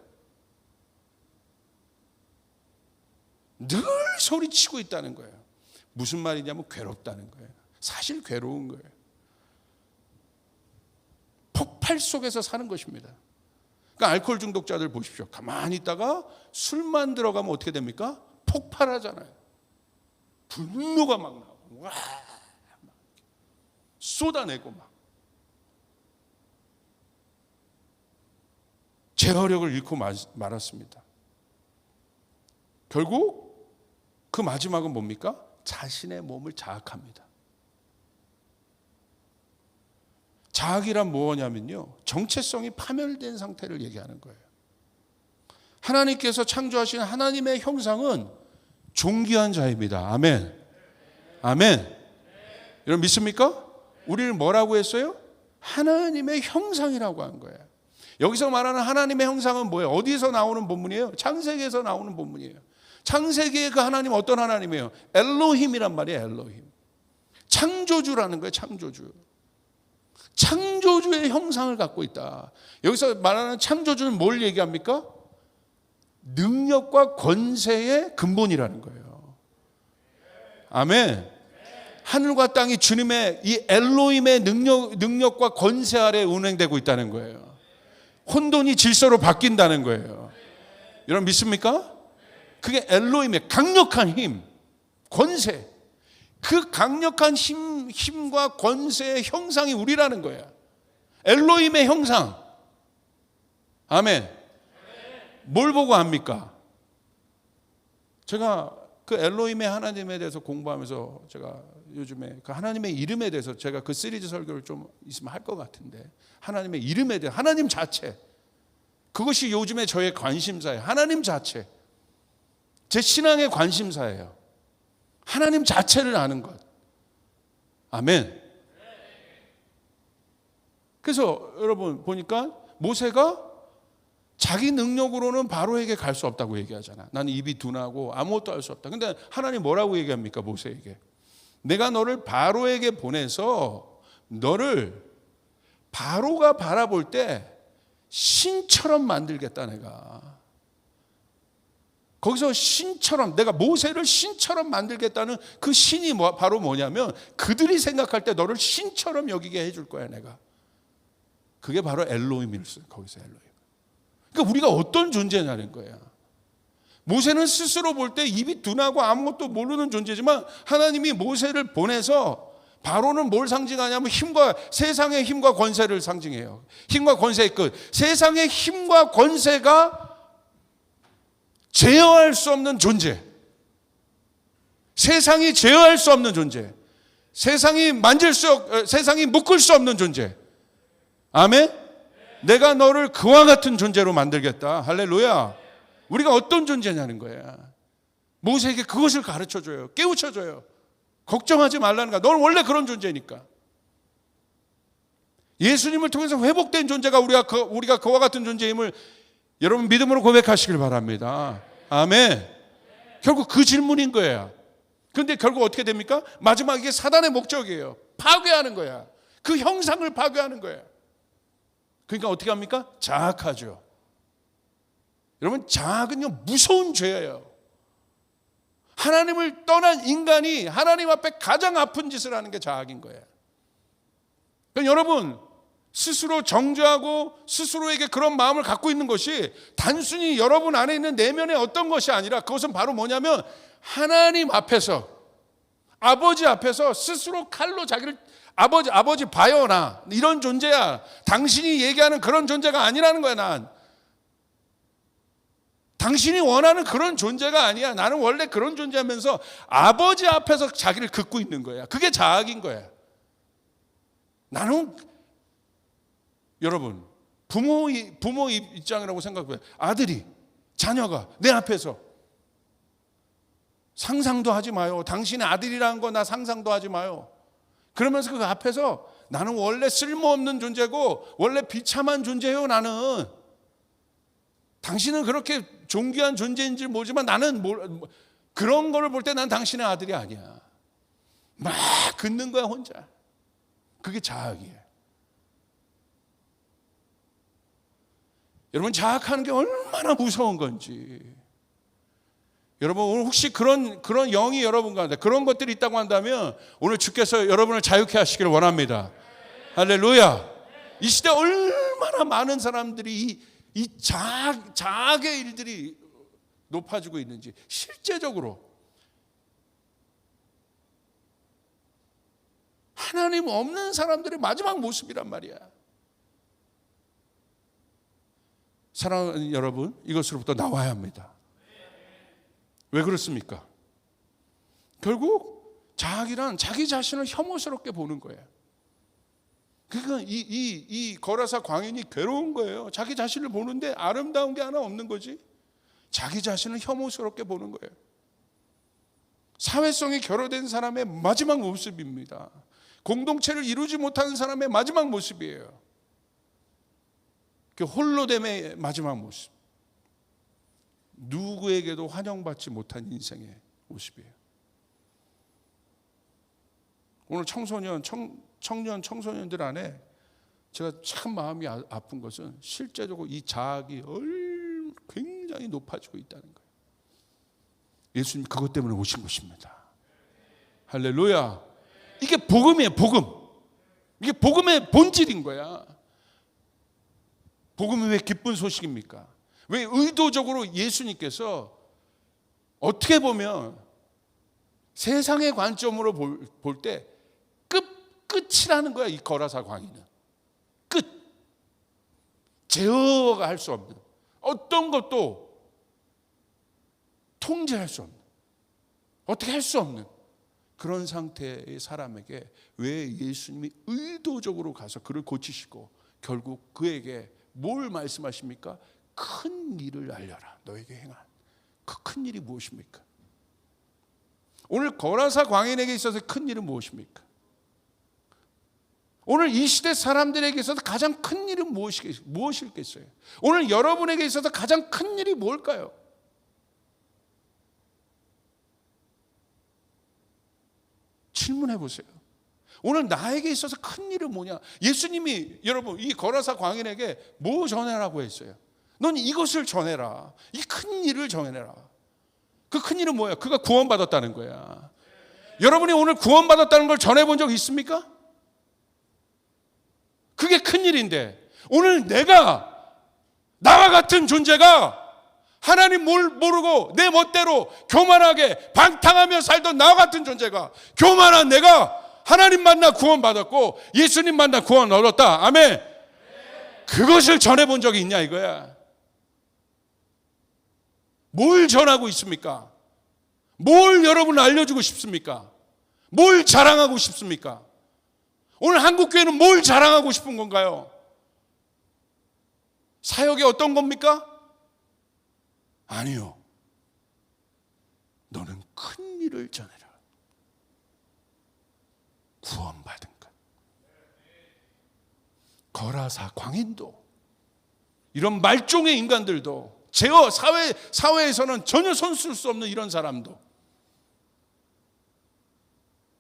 늘 소리치고 있다는 거예요. 무슨 말이냐면 괴롭다는 거예요. 사실 괴로운 거예요. 폭발 속에서 사는 것입니다. 그러니까 알코올 중독자들 보십시오. 가만히 있다가 술만 들어가면 어떻게 됩니까? 폭발하잖아요. 분노가 막 나오고 와, 막 쏟아내고 막 제어력을 잃고 말았습니다. 결국 그 마지막은 뭡니까? 자신의 몸을 자학합니다. 자학이란 뭐냐면요, 정체성이 파멸된 상태를 얘기하는 거예요. 하나님께서 창조하신 하나님의 형상은 존귀한 자입니다. 아멘. 아멘. 여러분 믿습니까? 우리를 뭐라고 했어요? 하나님의 형상이라고 한 거예요. 여기서 말하는 하나님의 형상은 뭐예요? 어디서 나오는 본문이에요? 창세기에서 나오는 본문이에요. 창세기의 그 하나님 어떤 하나님이에요? 엘로힘이란 말이에요. 엘로힘. 창조주라는 거예요. 창조주. 창조주의 형상을 갖고 있다. 여기서 말하는 창조주는 뭘 얘기합니까? 능력과 권세의 근본이라는 거예요. 아멘. 하늘과 땅이 주님의 이 엘로힘의 능력과 권세 아래 운행되고 있다는 거예요. 혼돈이 질서로 바뀐다는 거예요. 여러분 믿습니까? 그게 엘로힘의 강력한 힘, 권세. 그 강력한 힘과 권세의 형상이 우리라는 거예요. 엘로힘의 형상. 아멘. 뭘 보고 합니까? 제가 그 엘로힘의 하나님에 대해서 공부하면서 제가 요즘에 그 하나님의 이름에 대해서 제가 그 시리즈 설교를 좀 있으면 할 것 같은데, 하나님의 이름에 대해, 하나님 자체, 그것이 요즘에 저의 관심사예요. 하나님 자체. 제 신앙의 관심사예요. 하나님 자체를 아는 것. 아멘. 그래서 여러분 보니까 모세가 자기 능력으로는 바로에게 갈 수 없다고 얘기하잖아. 나는 입이 둔하고 아무것도 할 수 없다. 근데 하나님 뭐라고 얘기합니까? 모세에게. 내가 너를 바로에게 보내서 너를 바로가 바라볼 때 신처럼 만들겠다 내가. 거기서 신처럼, 내가 모세를 신처럼 만들겠다는 그 신이 바로 뭐냐면 그들이 생각할 때 너를 신처럼 여기게 해줄 거야 내가. 그게 바로 엘로힘이었어요. 거기서 엘로힘. 그러니까 우리가 어떤 존재냐는 거야. 모세는 스스로 볼 때 입이 둔하고 아무것도 모르는 존재지만 하나님이 모세를 보내서, 바로는 뭘 상징하냐면 세상의 힘과 권세를 상징해요. 힘과 권세의 끝. 세상의 힘과 권세가 제어할 수 없는 존재. 세상이 제어할 수 없는 존재. 세상이 묶을 수 없는 존재. 아멘? 내가 너를 그와 같은 존재로 만들겠다. 할렐루야. 우리가 어떤 존재냐는 거야. 모세에게 그것을 가르쳐줘요. 깨우쳐줘요. 걱정하지 말라는 거야. 너는 원래 그런 존재니까. 예수님을 통해서 회복된 존재가 우리가 그와 같은 존재임을 여러분 믿음으로 고백하시길 바랍니다. 아멘. 결국 그 질문인 거예요. 그런데 결국 어떻게 됩니까? 마지막 이게 사단의 목적이에요. 파괴하는 거야. 그 형상을 파괴하는 거야. 그러니까 어떻게 합니까? 자학하죠. 여러분 자학은요 무서운 죄예요. 하나님을 떠난 인간이 하나님 앞에 가장 아픈 짓을 하는 게 자학인 거예요. 그러니까 여러분 스스로 정죄하고 스스로에게 그런 마음을 갖고 있는 것이 단순히 여러분 안에 있는 내면의 어떤 것이 아니라 그것은 바로 뭐냐면 하나님 앞에서, 아버지 앞에서 스스로 칼로 자기를 아버지 봐요, 나 이런 존재야. 당신이 얘기하는 그런 존재가 아니라는 거야. 난 당신이 원하는 그런 존재가 아니야. 나는 원래 그런 존재하면서 아버지 앞에서 자기를 긋고 있는 거야. 그게 자학인 거야. 나는 여러분, 부모 입장이라고 생각해요. 아들이, 자녀가 내 앞에서 상상도 하지 마요. 당신의 아들이라는 거 나 상상도 하지 마요. 그러면서 그 앞에서 나는 원래 쓸모없는 존재고 원래 비참한 존재예요. 나는 당신은 그렇게 존귀한 존재인지 모르지만 나는 그런 거를 볼 때 난 당신의 아들이 아니야. 막 긋는 거야 혼자. 그게 자학이에요. 여러분, 자학하는 게 얼마나 무서운 건지. 여러분, 오늘 혹시 그런 영이 여러분 가운데 그런 것들이 있다고 한다면 오늘 주께서 여러분을 자유케 하시기를 원합니다. 할렐루야. 이 시대 얼마나 많은 사람들이 이 자학의 일들이 높아지고 있는지 실제적으로 하나님 없는 사람들의 마지막 모습이란 말이야. 사랑하는 여러분, 이것으로부터 나와야 합니다. 왜 그렇습니까? 결국 자학이란 자기 자신을 혐오스럽게 보는 거예요. 그러니까 이 거라사 광인이 괴로운 거예요. 자기 자신을 보는데 아름다운 게 하나 없는 거지. 자기 자신을 혐오스럽게 보는 거예요. 사회성이 결여된 사람의 마지막 모습입니다. 공동체를 이루지 못하는 사람의 마지막 모습이에요. 그 홀로됨의 마지막 모습. 누구에게도 환영받지 못한 인생의 모습이에요. 오늘 청소년들 안에 제가 참 마음이 아픈 것은 실제적으로 이 자학이 굉장히 높아지고 있다는 거예요. 예수님 그것 때문에 오신 것입니다. 할렐루야. 이게 복음이에요. 복음. 이게 복음의 본질인 거야. 복음이 왜 기쁜 소식입니까? 왜 의도적으로 예수님께서 어떻게 보면 세상의 관점으로 볼 때 끝이라는 거야. 이 거라사 광인은 끝. 제어가 할 수 없는, 어떤 것도 통제할 수 없는, 어떻게 할 수 없는 그런 상태의 사람에게 왜 예수님이 의도적으로 가서 그를 고치시고 결국 그에게 뭘 말씀하십니까? 큰 일을 알려라. 너에게 행한 그 큰 일이 무엇입니까? 오늘 거라사 광인에게 있어서 큰 일은 무엇입니까? 오늘 이 시대 사람들에게 있어서 가장 큰 일은 무엇일겠어요? 오늘 여러분에게 있어서 가장 큰 일이 뭘까요? 질문해 보세요. 오늘 나에게 있어서 큰 일은 뭐냐? 예수님이 여러분 이 거라사 광인에게 뭐 전해라고 했어요? 넌 이것을 전해라. 이 큰 일을 전해라. 그 큰 일은 뭐야? 그가 구원받았다는 거야. 여러분이 오늘 구원받았다는 걸 전해본 적 있습니까? 그게 큰 일인데 오늘 나와 같은 존재가 하나님 모르고 내 멋대로 교만하게 방탕하며 살던 나와 같은 존재가, 교만한 내가 하나님 만나 구원받았고 예수님 만나 구원 얻었다. 아멘. 그것을 전해본 적이 있냐 이거야. 뭘 전하고 있습니까? 뭘 여러분 알려주고 싶습니까? 뭘 자랑하고 싶습니까? 오늘 한국교회는 뭘 자랑하고 싶은 건가요? 사역이 어떤 겁니까? 아니요. 너는 큰 일을 전해라. 구원받은 것. 거라사 광인도, 이런 말종의 인간들도, 제어 사회에서는 전혀 손쓸 수 없는 이런 사람도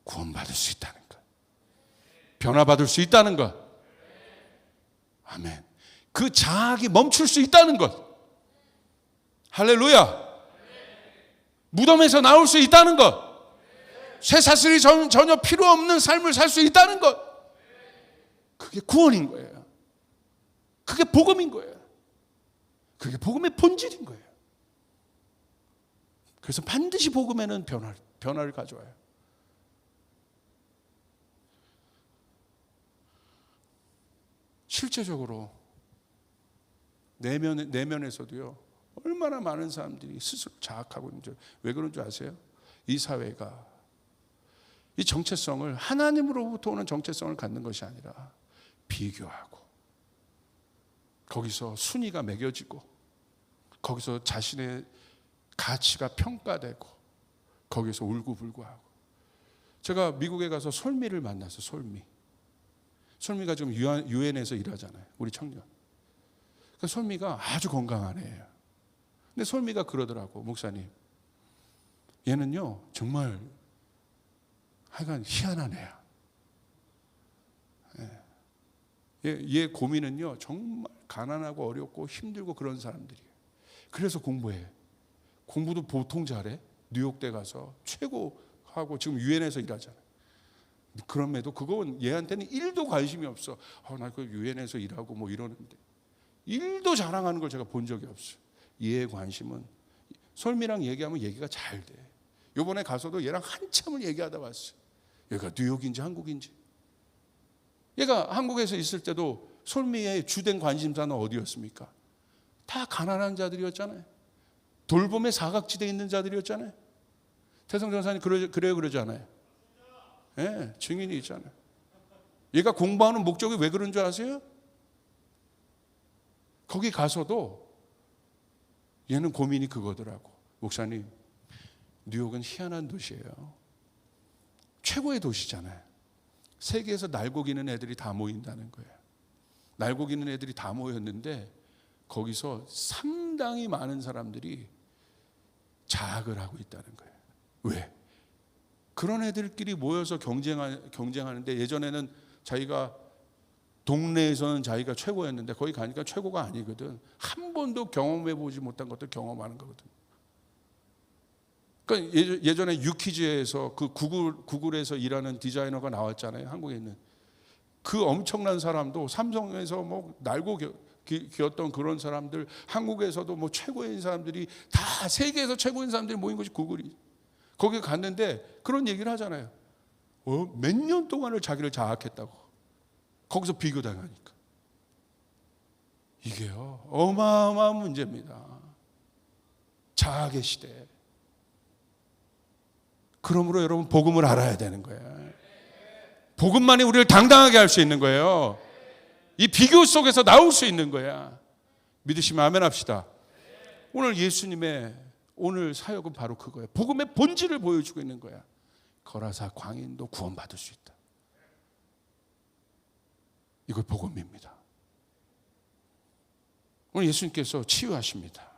구원받을 수 있다는 것, 변화받을 수 있다는 것. 아멘. 그 자학이 멈출 수 있다는 것. 할렐루야. 무덤에서 나올 수 있다는 것. 쇠사슬이 전혀 필요 없는 삶을 살 수 있다는 것. 그게 구원인 거예요. 그게 복음인 거예요. 그게 복음의 본질인 거예요. 그래서 반드시 복음에는 변화를 가져와요. 실제적으로 내면에서도요, 얼마나 많은 사람들이 스스로 자학하고 있는지. 왜 그런 줄 아세요? 이 사회가 이 정체성을, 하나님으로부터 오는 정체성을 갖는 것이 아니라 비교하고 거기서 순위가 매겨지고 거기서 자신의 가치가 평가되고 거기서 울고불고하고. 제가 미국에 가서 솔미를 만났어요. 솔미가 지금 유엔에서 일하잖아요. 우리 청년. 그 솔미가 아주 건강한 애예요. 근데 솔미가 그러더라고. 목사님, 얘는요 정말 하여간 희한한 애야. 얘 고민은요 정말 가난하고 어렵고 힘들고 그런 사람들이에요. 그래서 공부해. 공부도 보통 잘해. 뉴욕대 가서 최고하고 지금 유엔에서 일하잖아. 그럼에도 그건 얘한테는 1도 관심이 없어. 나 그 유엔에서 일하고 뭐 이러는데 1도 자랑하는 걸 제가 본 적이 없어요. 얘의 관심은 솔미랑 얘기하면 얘기가 잘 돼. 요번에 가서도 얘랑 한참을 얘기하다 왔어요. 얘가 뉴욕인지 한국인지. 얘가 한국에서 있을 때도 솔미의 주된 관심사는 어디였습니까? 다 가난한 자들이었잖아요. 돌봄의 사각지대에 있는 자들이었잖아요. 태성 전사님 그래요 그러잖아요. 예, 증인이 있잖아요. 얘가 공부하는 목적이 왜 그런 줄 아세요? 거기 가서도 얘는 고민이 그거더라고. 목사님, 뉴욕은 희한한 도시예요. 최고의 도시잖아요. 세계에서 날고기는 애들이 다 모인다는 거예요. 날고기는 애들이 다 모였는데 거기서 상당히 많은 사람들이 자학을 하고 있다는 거예요. 왜? 그런 애들끼리 모여서 경쟁하는데 예전에는 자기가 동네에서는 자기가 최고였는데 거기 가니까 최고가 아니거든. 한 번도 경험해보지 못한 것들 경험하는 거거든. 그러니까 예전에 유키즈에서 그 구글에서 일하는 디자이너가 나왔잖아요. 한국에 있는 그 엄청난 사람도 삼성에서 뭐 날고 기었던 그런 사람들, 한국에서도 뭐 최고인 사람들이 다 세계에서 최고인 사람들이 모인 것이 구글이. 거기 갔는데 그런 얘기를 하잖아요. 몇 년 동안을 자기를 장악했다고. 거기서 비교당하니까. 이게요 어마어마한 문제입니다. 장악의 시대. 그러므로 여러분 복음을 알아야 되는 거예요. 복음만이 우리를 당당하게 할 수 있는 거예요. 이 비교 속에서 나올 수 있는 거야. 믿으시면 아멘 합시다. 오늘 예수님의 오늘 사역은 바로 그거예요. 복음의 본질을 보여주고 있는 거야. 거라사 광인도 구원받을 수 있다. 이거 복음입니다. 오늘 예수님께서 치유하십니다.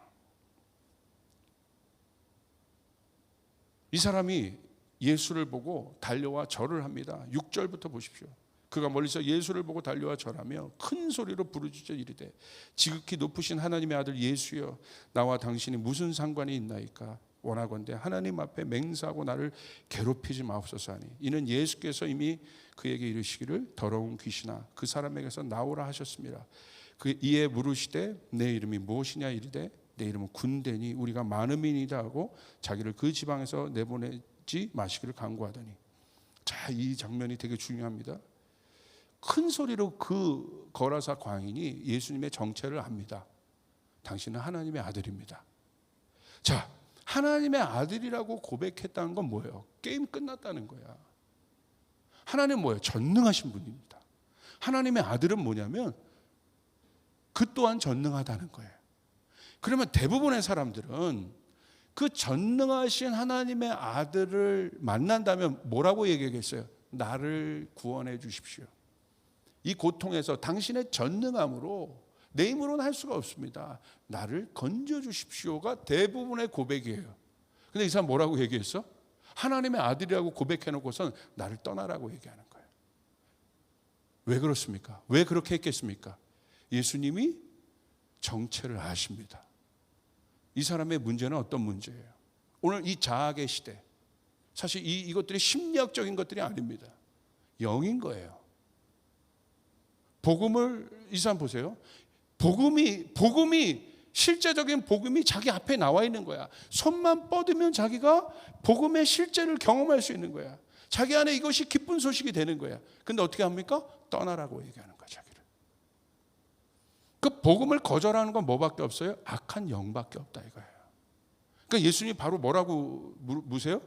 이 사람이 예수를 보고 달려와 절을 합니다. 6절부터 보십시오. 그가 멀리서 예수를 보고 달려와 절하며 큰 소리로 부르짖어 이르되 지극히 높으신 하나님의 아들 예수여, 나와 당신이 무슨 상관이 있나이까? 원하건대 하나님 앞에 맹세하고 나를 괴롭히지 마옵소서 하니, 이는 예수께서 이미 그에게 이르시기를 더러운 귀신아 그 사람에게서 나오라 하셨습니다. 그 이에 물으시되 내 이름이 무엇이냐 이르되 내 이름은 군대니 우리가 많음이니이다 하고 자기를 그 지방에서 내보내지 마시기를 간구하더니. 자, 이 장면이 되게 중요합니다. 큰 소리로 그 거라사 광인이 예수님의 정체를 압니다. 당신은 하나님의 아들입니다. 자, 하나님의 아들이라고 고백했다는 건 뭐예요? 게임 끝났다는 거야. 하나님 뭐예요? 전능하신 분입니다. 하나님의 아들은 뭐냐면 그 또한 전능하다는 거예요. 그러면 대부분의 사람들은 그 전능하신 하나님의 아들을 만난다면 뭐라고 얘기하겠어요? 나를 구원해 주십시오. 이 고통에서 당신의 전능함으로 내 힘으로는 할 수가 없습니다. 나를 건져 주십시오가 대부분의 고백이에요. 근데 이 사람 뭐라고 얘기했어? 하나님의 아들이라고 고백해놓고선 나를 떠나라고 얘기하는 거예요. 왜 그렇습니까? 왜 그렇게 했겠습니까? 예수님이 정체를 아십니다. 이 사람의 문제는 어떤 문제예요? 오늘 이 자학의 시대, 사실 이것들이 심리학적인 것들이 아닙니다. 영인 거예요. 복음을, 이 사람 보세요. 복음이 실제적인 복음이 자기 앞에 나와 있는 거야. 손만 뻗으면 자기가 복음의 실제를 경험할 수 있는 거야. 자기 안에 이것이 기쁜 소식이 되는 거야. 근데 어떻게 합니까? 떠나라고 얘기하는 거야, 자기를. 그 복음을 거절하는 건 뭐밖에 없어요? 악한 영밖에 없다 이거예요. 그러니까 예수님이 바로 뭐라고 묻으세요?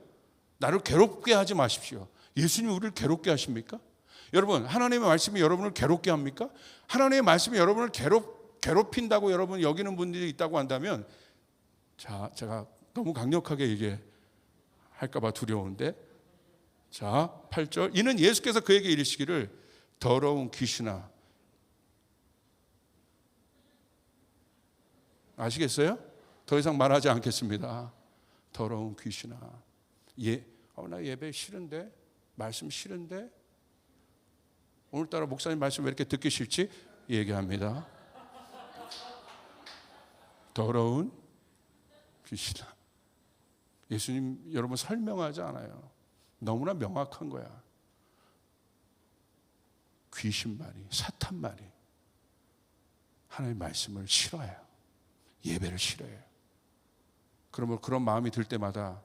나를 괴롭게 하지 마십시오. 예수님이 우리를 괴롭게 하십니까? 여러분, 하나님의 말씀이 여러분을 괴롭게 합니까? 하나님의 말씀이 여러분을 괴롭힌다고 여러분 여기는 분들이 있다고 한다면, 자, 제가 너무 강력하게 얘기할까 봐 두려운데, 자 8절, 이는 예수께서 그에게 이르시기를 더러운 귀신아. 아시겠어요? 더 이상 말하지 않겠습니다. 더러운 귀신아. 나 예배 싫은데, 말씀 싫은데, 오늘따라 목사님 말씀 왜 이렇게 듣기 싫지? 얘기합니다. 더러운 귀신아. 예수님 여러분 설명하지 않아요. 너무나 명확한 거야. 귀신 말이, 사탄 말이 하나님의 말씀을 싫어해요. 예배를 싫어해요. 그러면 그런 마음이 들 때마다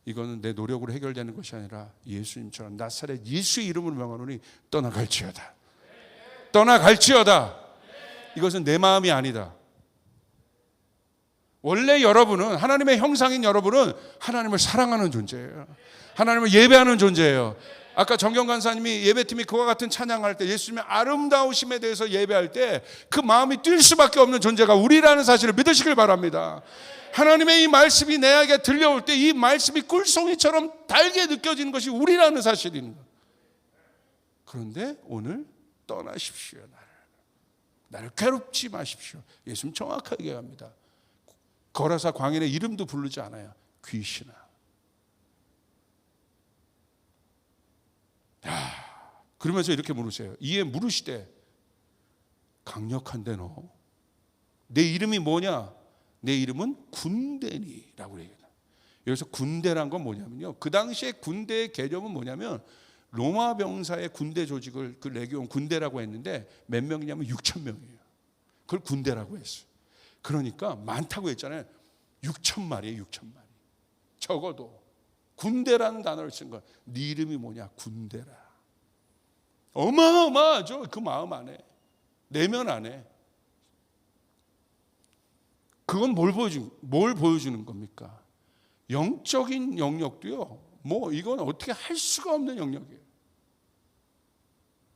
이거는 내 노력으로 해결되는 것이 아니라 예수님처럼 나사렛 예수의 이름으로 명하노니 떠나갈지어다. 떠나갈지어다. 이것은 내 마음이 아니다. 원래 여러분은, 하나님의 형상인 여러분은 하나님을 사랑하는 존재예요. 하나님을 예배하는 존재예요. 아까 정경 간사님이 예배팀이 그와 같은 찬양할 때, 예수님의 아름다우심에 대해서 예배할 때 그 마음이 뛸 수밖에 없는 존재가 우리라는 사실을 믿으시길 바랍니다. 하나님의 이 말씀이 내게 들려올 때 이 말씀이 꿀송이처럼 달게 느껴지는 것이 우리라는 사실입니다. 그런데 오늘 떠나십시오. 나를 괴롭지 마십시오. 예수님 정확하게 얘기합니다. 거라사 광인의 이름도 부르지 않아요. 귀신아. 그러면서 이렇게 물으세요. 이에 물으시되 강력한데 너 내 이름이 뭐냐? 내 이름은 군대니라고 얘기해요. 여기서 군대란 건 뭐냐면요, 그 당시에 군대의 개념은 뭐냐면 로마 병사의 군대 조직을 그 레기온 군대라고 했는데 몇 명이냐면 6,000명이에요. 그걸 군대라고 했어요. 그러니까 많다고 했잖아요. 6,000마리예요. 6,000마리. 적어도 군대라는 단어를 쓴 거야. 네 이름이 뭐냐? 군대라. 어마어마하죠. 그 마음 안에, 내면 안에. 그건 뭘 보여주는 겁니까? 영적인 영역도요, 이건 어떻게 할 수가 없는 영역이에요.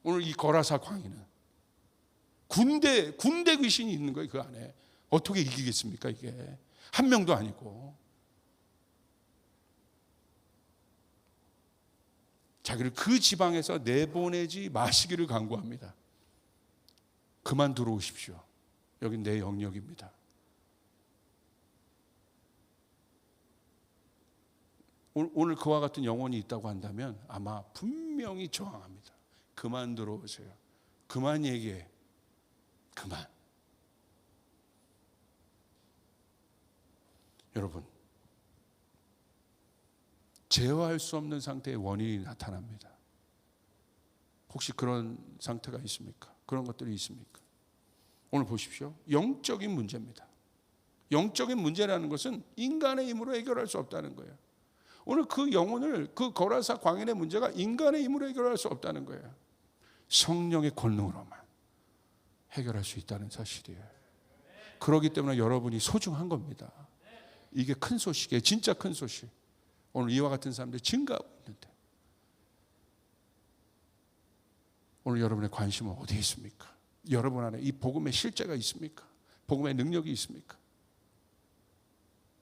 오늘 이 거라사 광인은 군대 귀신이 있는 거예요. 그 안에 어떻게 이기겠습니까? 이게 한 명도 아니고. 자기를 그 지방에서 내보내지 마시기를 간구합니다. 그만 들어오십시오. 여긴 내 영역입니다. 오늘 그와 같은 영혼이 있다고 한다면 아마 분명히 저항합니다. 그만 들어오세요. 그만 얘기해. 그만. 여러분, 제어할 수 없는 상태의 원인이 나타납니다. 혹시 그런 상태가 있습니까? 그런 것들이 있습니까? 오늘 보십시오. 영적인 문제입니다. 영적인 문제라는 것은 인간의 힘으로 해결할 수 없다는 거예요. 오늘 그 영혼을, 그 거라사 광인의 문제가 인간의 힘으로 해결할 수 없다는 거예요. 성령의 권능으로만 해결할 수 있다는 사실이에요. 그렇기 때문에 여러분이 소중한 겁니다. 이게 큰 소식이에요. 진짜 큰 소식. 오늘 이와 같은 사람들이 증가하고 있는데, 오늘 여러분의 관심은 어디에 있습니까? 여러분 안에 이 복음의 실제가 있습니까? 복음의 능력이 있습니까?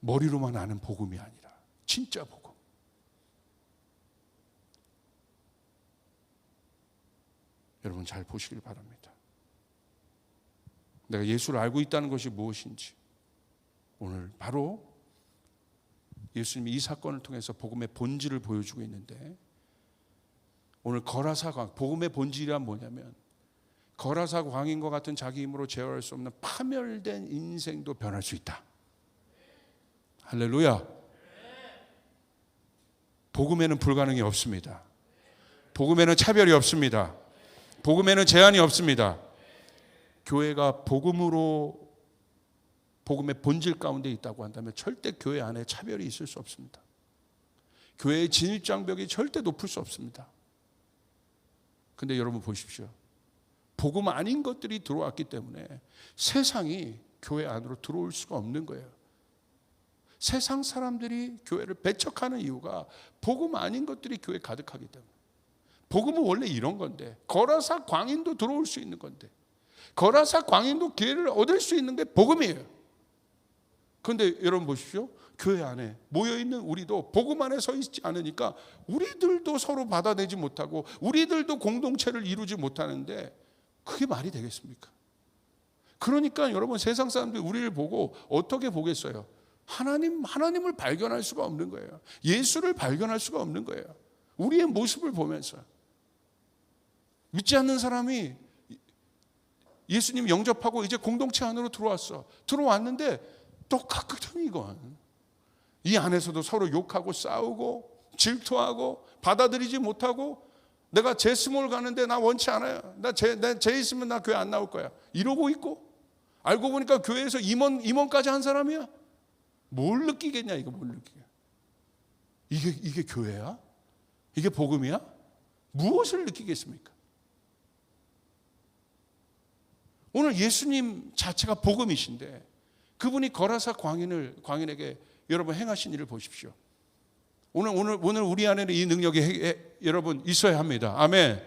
머리로만 아는 복음이 아니라 진짜 복음. 여러분 잘 보시길 바랍니다. 내가 예수를 알고 있다는 것이 무엇인지 오늘 바로 예수님이 이 사건을 통해서 복음의 본질을 보여주고 있는데, 오늘 거라사 광, 복음의 본질이란 뭐냐면 거라사 광인과 같은 자기 힘으로 제어할 수 없는 파멸된 인생도 변할 수 있다. 할렐루야. 복음에는 불가능이 없습니다. 복음에는 차별이 없습니다. 복음에는 제한이 없습니다. 교회가 복음으로, 복음의 본질 가운데 있다고 한다면 절대 교회 안에 차별이 있을 수 없습니다. 교회의 진입장벽이 절대 높을 수 없습니다. 근데 여러분 보십시오. 복음 아닌 것들이 들어왔기 때문에 세상이 교회 안으로 들어올 수가 없는 거예요. 세상 사람들이 교회를 배척하는 이유가 복음 아닌 것들이 교회에 가득하기 때문에. 복음은 원래 이런 건데, 거라사 광인도 들어올 수 있는 건데, 거라사 광인도 기회를 얻을 수 있는 게 복음이에요. 그런데 여러분 보십시오. 교회 안에 모여있는 우리도 복음 안에 서 있지 않으니까 우리들도 서로 받아내지 못하고 우리들도 공동체를 이루지 못하는데 그게 말이 되겠습니까? 그러니까 여러분 세상 사람들이 우리를 보고 어떻게 보겠어요? 하나님을 발견할 수가 없는 거예요. 예수를 발견할 수가 없는 거예요. 우리의 모습을 보면서. 믿지 않는 사람이 예수님 영접하고 이제 공동체 안으로 들어왔어. 들어왔는데 똑같거든 이건. 이 안에서도 서로 욕하고 싸우고 질투하고 받아들이지 못하고 내가 제스몰 가는데 나 원치 않아요. 제 있으면 나 교회 안 나올 거야. 이러고 있고 알고 보니까 교회에서 임원까지 한 사람이야. 뭘 느끼겠냐 이거 뭘 느끼게. 이게 교회야? 이게 복음이야? 무엇을 느끼겠습니까? 오늘 예수님 자체가 복음이신데 그분이 거라사 광인에게 여러분 행하신 일을 보십시오. 오늘 우리 안에는 이 능력이 여러분 있어야 합니다. 아멘.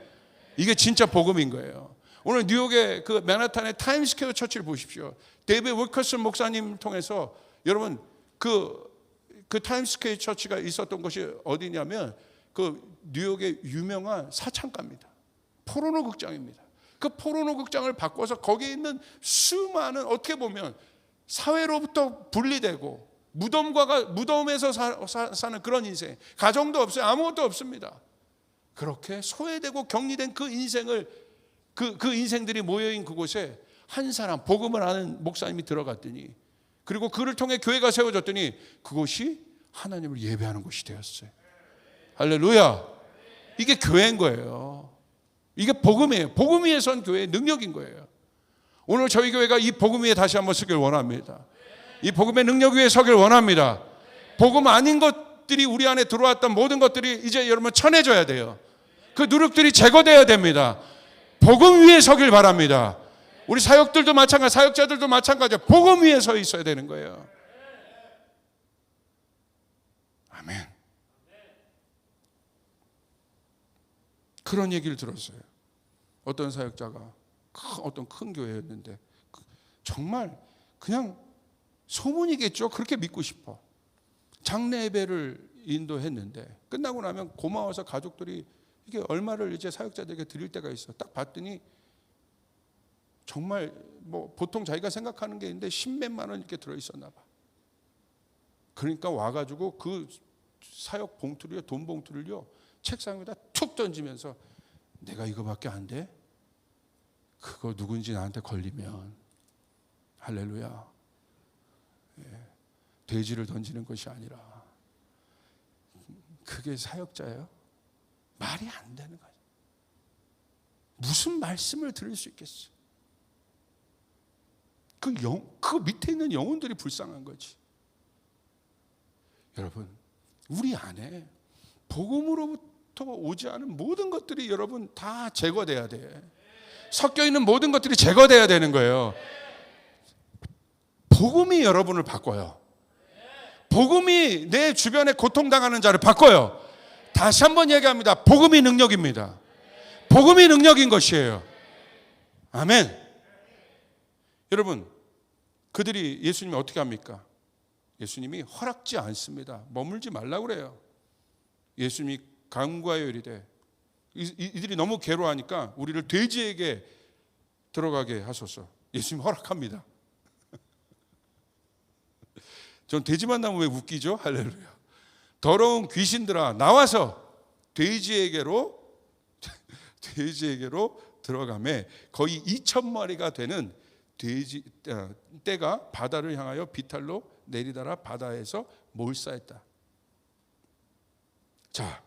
이게 진짜 복음인 거예요. 오늘 뉴욕의 그 맨하탄의 타임스퀘어 처치를 보십시오. 데이비드 윌커슨 목사님 통해서 여러분 그 타임스퀘어 처치가 있었던 곳이 어디냐면 그 뉴욕의 유명한 사창가입니다. 포르노 극장입니다. 그 포르노 극장을 바꿔서 거기에 있는 수많은 어떻게 보면 사회로부터 분리되고 무덤에서 사는 그런 인생, 가정도 없어요. 아무것도 없습니다. 그렇게 소외되고 격리된 그 인생을 그 인생들이 모여있는 그곳에 한 사람 복음을 아는 목사님이 들어갔더니 그리고 그를 통해 교회가 세워졌더니 그곳이 하나님을 예배하는 곳이 되었어요. 할렐루야. 이게 교회인 거예요. 이게 복음이에요. 복음 위에 선 교회의 능력인 거예요. 오늘 저희 교회가 이 복음 위에 다시 한번 서길 원합니다. 이 복음의 능력 위에 서길 원합니다. 복음 아닌 것들이 우리 안에 들어왔던 모든 것들이 이제 여러분 쳐내줘야 돼요. 그 누룩들이 제거돼야 됩니다. 복음 위에 서길 바랍니다. 우리 사역들도 마찬가지, 사역자들도 마찬가지예요. 복음 위에 서 있어야 되는 거예요. 아멘. 그런 얘기를 들었어요. 어떤 사역자가 어떤 큰 교회였는데 정말 그냥 소문이겠죠. 그렇게 믿고 싶어. 장례 예배를 인도했는데 끝나고 나면 고마워서 가족들이 이게 얼마를 이제 사역자들에게 드릴 때가 있어. 딱 봤더니 정말 뭐 보통 자기가 생각하는 게 있는데 10몇만 원 이렇게 들어있었나 봐. 그러니까 와가지고 그 사역 봉투를요, 돈 봉투를요 책상 위에다 툭 던지면서 내가 이거밖에 안 돼? 그거 누군지 나한테 걸리면 할렐루야. 돼지를 던지는 것이 아니라 그게 사역자예요? 말이 안 되는 거예요. 무슨 말씀을 들을 수 있겠어요? 그 밑에 있는 영혼들이 불쌍한 거지. 여러분, 우리 안에 복음으로부터 오지 않은 모든 것들이 여러분 다 제거돼야 돼. 섞여 있는 모든 것들이 제거돼야 되는 거예요. 복음이 여러분을 바꿔요. 복음이 내 주변에 고통당하는 자를 바꿔요. 다시 한번 얘기합니다. 복음이 능력입니다. 복음이 능력인 것이에요. 아멘. 여러분, 그들이 예수님이 어떻게 합니까? 예수님이 허락지 않습니다. 머물지 말라고 그래요. 예수님이 간구하여 이르되 이들이 너무 괴로워하니까 우리를 돼지에게 들어가게 하소서. 예수님이 허락합니다. 전 돼지만 나면 왜 웃기죠? 할렐루야. 더러운 귀신들아 나와서 돼지에게로 들어가매 거의 2,000마리가 되는 떼가 바다를 향하여 비탈로 내리다라 바다에서 몰사했다. 자,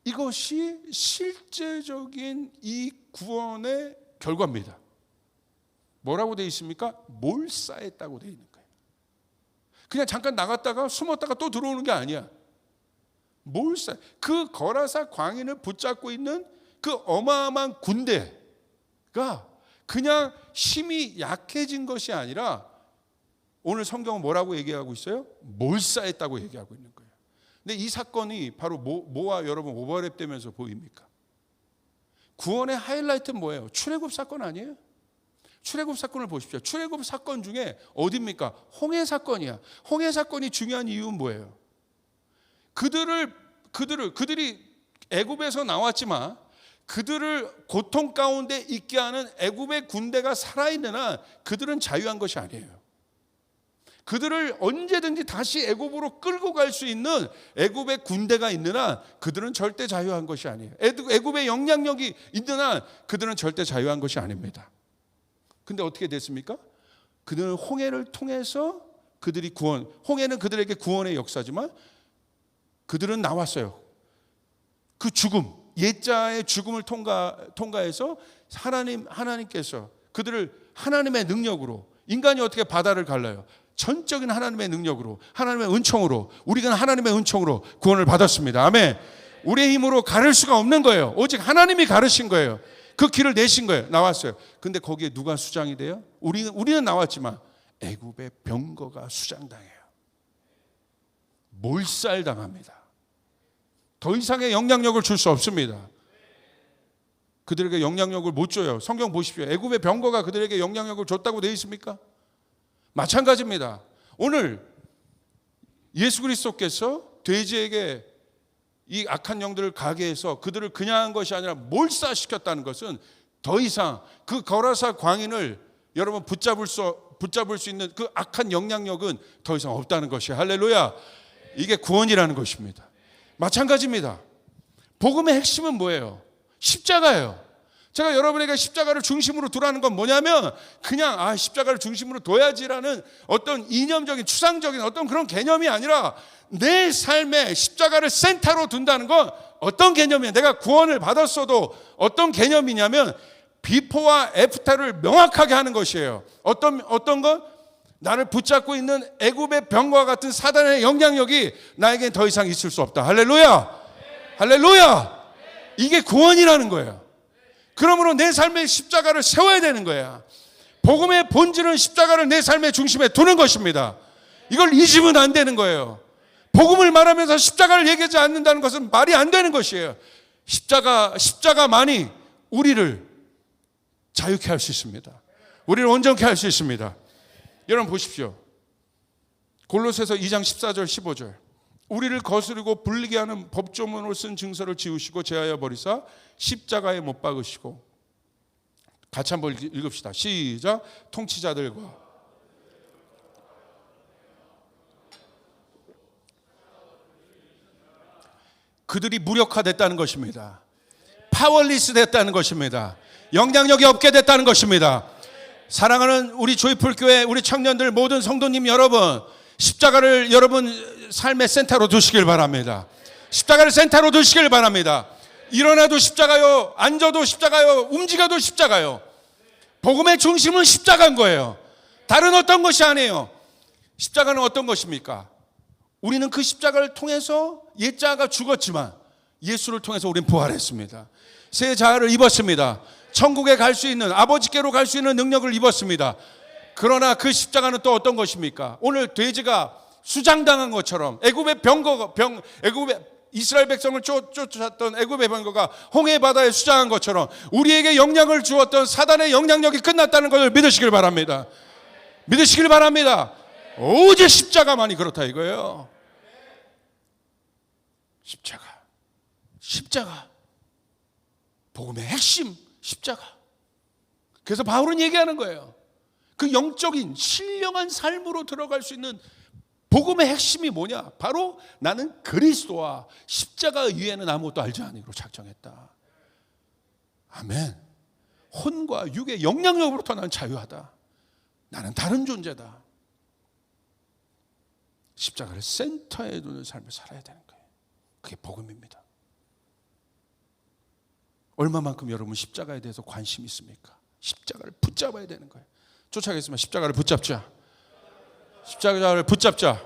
이것이 실제적인 이 구원의 결과입니다. 뭐라고 되어 있습니까? 몰사했다고 되어 있는 거예요. 그냥 잠깐 나갔다가 숨었다가 또 들어오는 게 아니야. 몰사. 그 거라사 광인을 붙잡고 있는 그 어마어마한 군대가 그냥 힘이 약해진 것이 아니라 오늘 성경은 뭐라고 얘기하고 있어요? 몰사했다고 얘기하고 있는 거예요. 근데 이 사건이 바로 뭐와 여러분 오버랩되면서 보입니까? 구원의 하이라이트는 뭐예요? 출애굽 사건 아니에요? 출애굽 사건을 보십시오. 출애굽 사건 중에 어디입니까? 홍해 사건이야. 홍해 사건이 중요한 이유는 뭐예요? 그들이 애굽에서 나왔지만 그들을 고통 가운데 있게 하는 애굽의 군대가 살아있는 한 그들은 자유한 것이 아니에요. 그들을 언제든지 다시 애굽으로 끌고 갈 수 있는 애굽의 군대가 있는 한 그들은 절대 자유한 것이 아니에요. 애굽의 영향력이 있는 한 그들은 절대 자유한 것이 아닙니다. 근데 어떻게 됐습니까? 그들은 홍해를 통해서 홍해는 그들에게 구원의 역사지만 그들은 나왔어요. 그 죽음, 옛자의 죽음을 통과해서 하나님께서 그들을 하나님의 능력으로, 인간이 어떻게 바다를 갈라요? 전적인 하나님의 능력으로, 하나님의 은총으로, 우리가 하나님의 은총으로 구원을 받았습니다. 아멘. 우리의 힘으로 가를 수가 없는 거예요. 오직 하나님이 가르신 거예요. 그 길을 내신 거예요. 나왔어요. 근데 거기에 누가 수장이 돼요? 우리는 나왔지만 애굽의 병거가 수장당해요. 몰살당합니다. 더 이상의 영향력을 줄 수 없습니다. 그들에게 영향력을 못 줘요. 성경 보십시오. 애굽의 병거가 그들에게 영향력을 줬다고 되어 있습니까? 마찬가지입니다. 오늘 예수 그리스도께서 돼지에게 이 악한 영들을 가게 해서 그들을 그냥 한 것이 아니라 몰살시켰다는 것은 더 이상 그 거라사 광인을 여러분 붙잡을 수 있는 그 악한 영향력은 더 이상 없다는 것이에요. 할렐루야. 이게 구원이라는 것입니다. 마찬가지입니다. 복음의 핵심은 뭐예요? 십자가예요. 제가 여러분에게 십자가를 중심으로 두라는 건 뭐냐면 그냥 십자가를 중심으로 둬야지라는 어떤 이념적인 추상적인 어떤 그런 개념이 아니라 내 삶에 십자가를 센터로 둔다는 건 어떤 개념이에요? 내가 구원을 받았어도 어떤 개념이냐면 비포와 애프터를 명확하게 하는 것이에요. 어떤 것? 나를 붙잡고 있는 애굽의 병과 같은 사단의 영향력이 나에겐 더 이상 있을 수 없다. 할렐루야. 할렐루야. 이게 구원이라는 거예요. 그러므로 내 삶에 십자가를 세워야 되는 거야. 복음의 본질은 십자가를 내 삶의 중심에 두는 것입니다. 이걸 잊으면 안 되는 거예요. 복음을 말하면서 십자가를 얘기하지 않는다는 것은 말이 안 되는 것이에요. 십자가만이 우리를 자유케 할 수 있습니다. 우리를 온전케 할 수 있습니다. 여러분 보십시오. 골로새서 2장 14절 15절. 우리를 거스르고 불리게 하는 법조문으로 쓴 증서를 지우시고 제하여 버리사 십자가에 못 박으시고. 같이 한번 읽읍시다. 시작. 통치자들과 그들이 무력화됐다는 것입니다. 파워리스 됐다는 것입니다. 영향력이 없게 됐다는 것입니다. 사랑하는 우리 조이풀교회 우리 청년들 모든 성도님 여러분, 십자가를 여러분 삶의 센터로 두시길 바랍니다. 십자가를 센터로 두시길 바랍니다. 일어나도 십자가요, 앉아도 십자가요, 움직여도 십자가요. 복음의 중심은 십자가인 거예요. 다른 어떤 것이 아니에요. 십자가는 어떤 것입니까? 우리는 그 십자가를 통해서 옛자가 죽었지만 예수를 통해서 우리는 부활했습니다. 새 자아를 입었습니다. 천국에 갈 수 있는, 아버지께로 갈 수 있는 능력을 입었습니다. 그러나 그 십자가는 또 어떤 것입니까? 오늘 돼지가 수장당한 것처럼 애굽의 이스라엘 백성을 쫓았던 애굽의 병거가 홍해 바다에 수장한 것처럼 우리에게 영향을 주었던 사단의 영향력이 끝났다는 것을 믿으시길 바랍니다. 믿으시길 바랍니다. 오직 십자가만이 그렇다 이거예요. 십자가. 복음의 핵심 십자가. 그래서 바울은 얘기하는 거예요. 그 영적인 신령한 삶으로 들어갈 수 있는 복음의 핵심이 뭐냐? 바로 나는 그리스도와 십자가 위에는 아무것도 알지 않으기로 작정했다. 아멘. 혼과 육의 영향력으로부터 나는 자유하다. 나는 다른 존재다. 십자가를 센터에 두는 삶을 살아야 되는 거예요. 그게 복음입니다. 얼마만큼 여러분 십자가에 대해서 관심이 있습니까? 십자가를 붙잡아야 되는 거예요. 쫓아가겠습니다. 십자가를 붙잡자. 십자가를 붙잡자.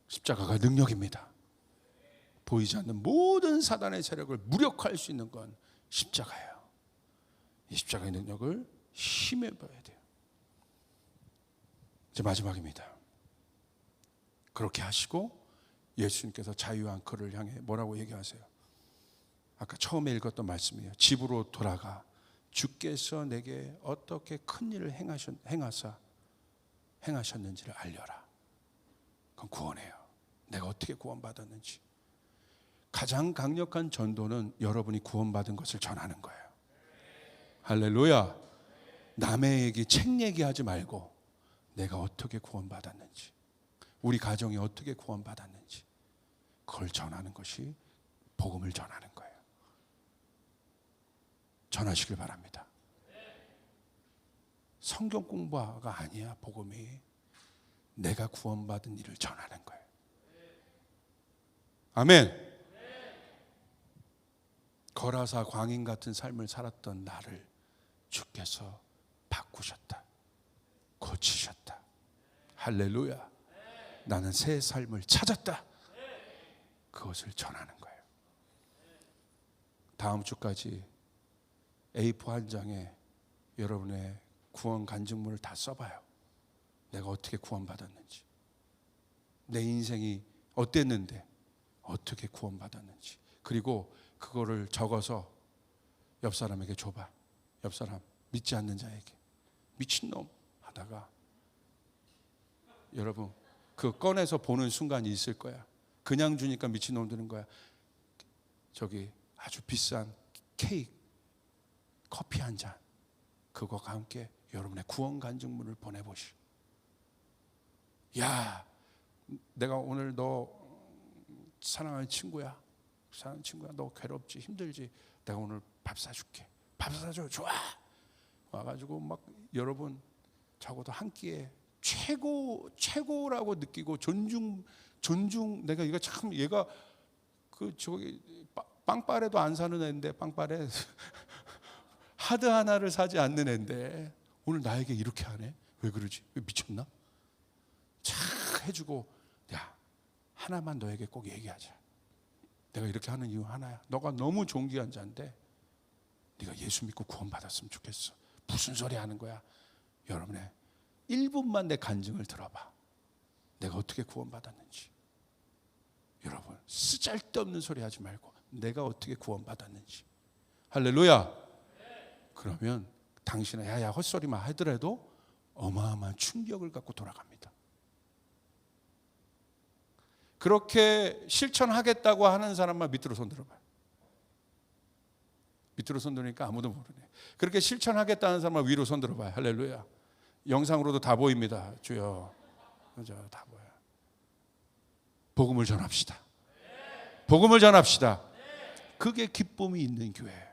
십자가가 능력입니다. 보이지 않는 모든 사단의 세력을 무력화할 수 있는 건 십자가예요. 이 십자가의 능력을 힘입어야 돼요. 이제 마지막입니다. 그렇게 하시고 예수님께서 자유한 그를 향해 뭐라고 얘기하세요? 아까 처음에 읽었던 말씀이에요. 집으로 돌아가 주께서 내게 어떻게 큰 일을 행하셨는지를 알려라. 그건 구원이에요. 내가 어떻게 구원받았는지. 가장 강력한 전도는 여러분이 구원받은 것을 전하는 거예요. 할렐루야. 남의 얘기, 책 얘기하지 말고 내가 어떻게 구원받았는지, 우리 가정이 어떻게 구원받았는지 그걸 전하는 것이 복음을 전하는 거예요. 전하시길 바랍니다. 성경 공부가 아니야. 복음이 내가 구원받은 일을 전하는 거예요. 아멘. 거라사 광인 같은 삶을 살았던 나를 주께서 바꾸셨다. 고치셨다. 할렐루야. 나는 새 삶을 찾았다. 그것을 전하는 거예요. 다음 주까지 A4 한 장에 여러분의 구원 간증문을 다 써봐요. 내가 어떻게 구원받았는지, 내 인생이 어땠는데 어떻게 구원받았는지. 그리고 그거를 적어서 옆 사람에게 줘봐. 옆 사람, 믿지 않는 자에게. 미친놈 하다가 여러분 그 꺼내서 보는 순간이 있을 거야. 그냥 주니까 미친놈 되는 거야. 저기 아주 비싼 케이크, 커피 한 잔, 그거와 함께 여러분의 구원 간증문을 보내보시오. 야, 내가 오늘 너 사랑하는 친구야. 너 괴롭지, 힘들지. 내가 오늘 밥 사줄게. 밥 사줘. 좋아. 와가지고 막 여러분 적어도 한 끼에 최고라고 느끼고 존중. 내가 이거 참 얘가 그 저기 빵빠레도 안 사는 애인데, 빵빠레 하드 하나를 사지 않는 애인데 오늘 나에게 이렇게 하네. 왜 그러지? 왜 미쳤나? 착 해주고, 야, 하나만 너에게 꼭 얘기하자. 내가 이렇게 하는 이유 하나야. 너가 너무 존귀한 자인데 네가 예수 믿고 구원받았으면 좋겠어. 무슨 소리 하는 거야? 여러분의 1분만 내 간증을 들어봐. 내가 어떻게 구원받았는지. 여러분 쓰잘데없는 소리 하지 말고 내가 어떻게 구원받았는지. 할렐루야. 그러면 당신은 야야 헛소리만 하더라도 어마어마한 충격을 갖고 돌아갑니다. 그렇게 실천하겠다고 하는 사람만 밑으로 손 들어봐요. 밑으로 손 드니까 아무도 모르네. 그렇게 실천하겠다는 사람만 위로 손 들어봐요. 할렐루야. 영상으로도 다 보입니다. 주여. 그죠? 다 보여요. 복음을 전합시다. 복음을 전합시다. 그게 기쁨이 있는 교회예요.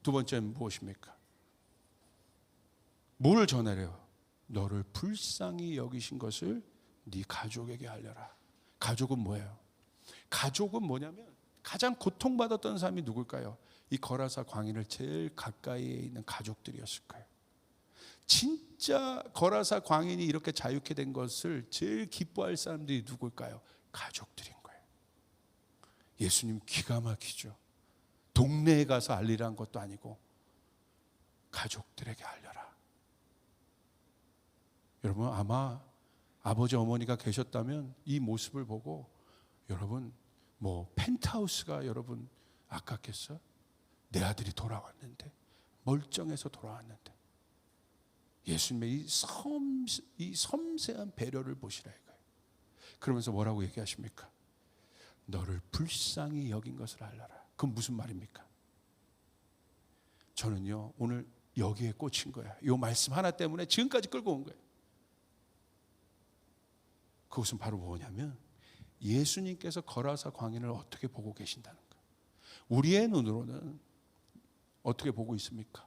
두 번째는 무엇입니까? 뭘 전하래요? 너를 불쌍히 여기신 것을 네 가족에게 알려라. 가족은 뭐예요? 가족은 뭐냐면 가장 고통받았던 사람이 누굴까요? 이 거라사 광인을 제일 가까이에 있는 가족들이었을 거예요. 진짜 거라사 광인이 이렇게 자유케 된 것을 제일 기뻐할 사람들이 누굴까요? 가족들인 거예요. 예수님 기가 막히죠. 동네에 가서 알리라는 것도 아니고 가족들에게 알려라. 여러분 아마 아버지 어머니가 계셨다면 이 모습을 보고 여러분 뭐 펜트하우스가 여러분 아깝겠어? 내 아들이 돌아왔는데, 멀쩡해서 돌아왔는데. 예수님의 이 섬세한 배려를 보시라 이거예요. 그러면서 뭐라고 얘기하십니까? 너를 불쌍히 여긴 것을 알라라. 그건 무슨 말입니까? 저는요 오늘 여기에 꽂힌 거야. 이 말씀 하나 때문에 지금까지 끌고 온 거예요. 그것은 바로 뭐냐면 예수님께서 거라사 광인을 어떻게 보고 계신다는 거예요. 우리의 눈으로는 어떻게 보고 있습니까?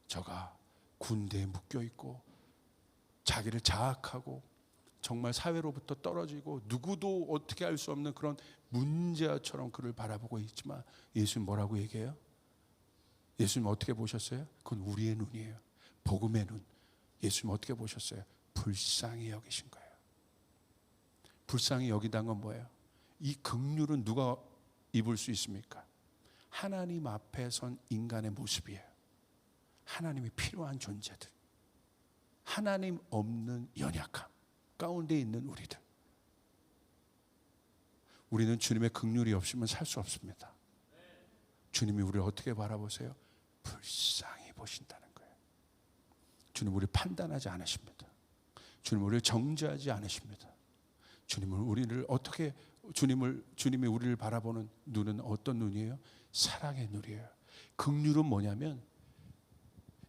저가 군대에 묶여 있고 자기를 자학하고 정말 사회로부터 떨어지고 누구도 어떻게 할 수 없는 그런 문제아처럼 그를 바라보고 있지만 예수님 뭐라고 얘기해요? 예수님 어떻게 보셨어요? 그건 우리의 눈이에요. 복음의 눈. 예수님 어떻게 보셨어요? 불쌍히 여기신 거예요. 불쌍히 여기다는 건 뭐예요? 이 긍휼은 누가 입을 수 있습니까? 하나님 앞에 선 인간의 모습이에요. 하나님이 필요한 존재들, 하나님 없는 연약함 가운데 있는 우리들. 우리는 주님의 긍휼이 없으면 살 수 없습니다. 주님이 우리를 어떻게 바라보세요? 불쌍히 보신다는 거예요. 주님 우리를 판단하지 않으십니다. 주님 우리를 정죄하지 않으십니다. 주님이 우리를 바라보는 눈은 어떤 눈이에요? 사랑의 눈이에요. 긍휼은 뭐냐면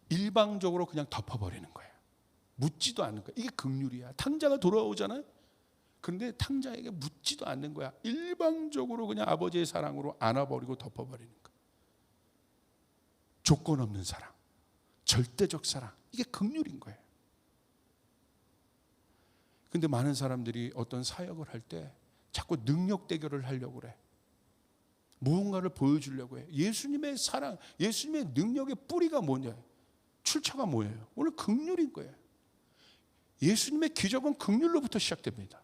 일방적으로 그냥 덮어버리는 거예요. 묻지도 않는 거예요. 이게 긍휼이야. 탕자가 돌아오잖아요. 그런데 탕자에게 묻지도 않는 거야. 일방적으로 그냥 아버지의 사랑으로 안아버리고 덮어버리는 거야. 조건 없는 사랑, 절대적 사랑, 이게 긍휼인 거예요. 근데 많은 사람들이 어떤 사역을 할 때 자꾸 능력 대결을 하려고 그래. 무언가를 보여주려고 해. 예수님의 사랑, 예수님의 능력의 뿌리가 뭐냐? 출처가 뭐예요? 오늘 긍휼인 거예요. 예수님의 기적은 긍휼로부터 시작됩니다.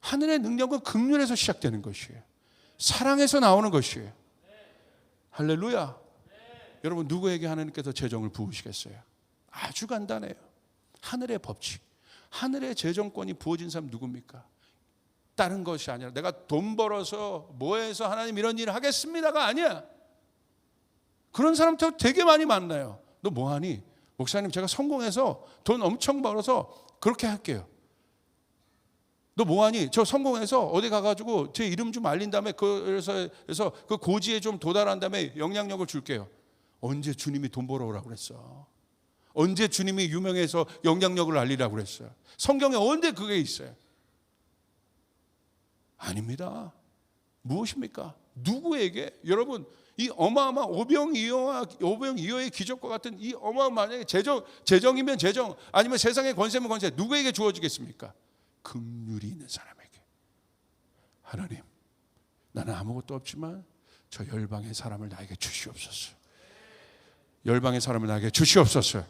하늘의 능력은 긍휼에서 시작되는 것이에요. 사랑에서 나오는 것이에요. 할렐루야. 여러분 누구에게 하나님께서 재정을 부으시겠어요? 아주 간단해요. 하늘의 법칙. 하늘의 재정권이 부어진 사람 누굽니까? 다른 것이 아니라 내가 돈 벌어서 뭐 해서 하나님 이런 일을 하겠습니다가 아니야. 그런 사람들 되게 많이 만나요. 너 뭐하니? 목사님 제가 성공해서 돈 엄청 벌어서 그렇게 할게요. 너 뭐하니? 저 성공해서 어디 가가지고 제 이름 좀 알린 다음에 그래서 그 고지에 좀 도달한 다음에 영향력을 줄게요. 언제 주님이 돈 벌어오라고 그랬어? 언제 주님이 유명해서 영향력을 알리라고 그랬어요? 성경에 언제 그게 있어요? 아닙니다. 무엇입니까? 누구에게? 여러분 이 어마어마한 오병이어의 기적과 같은 이 어마어마한 재정이면 재정 아니면 세상의 권세면 권세 누구에게 주어지겠습니까? 긍휼이 있는 사람에게. 하나님 나는 아무것도 없지만 저 열방의 사람을 나에게 주시옵소서. 열방의 사람을 나에게 주시옵소서.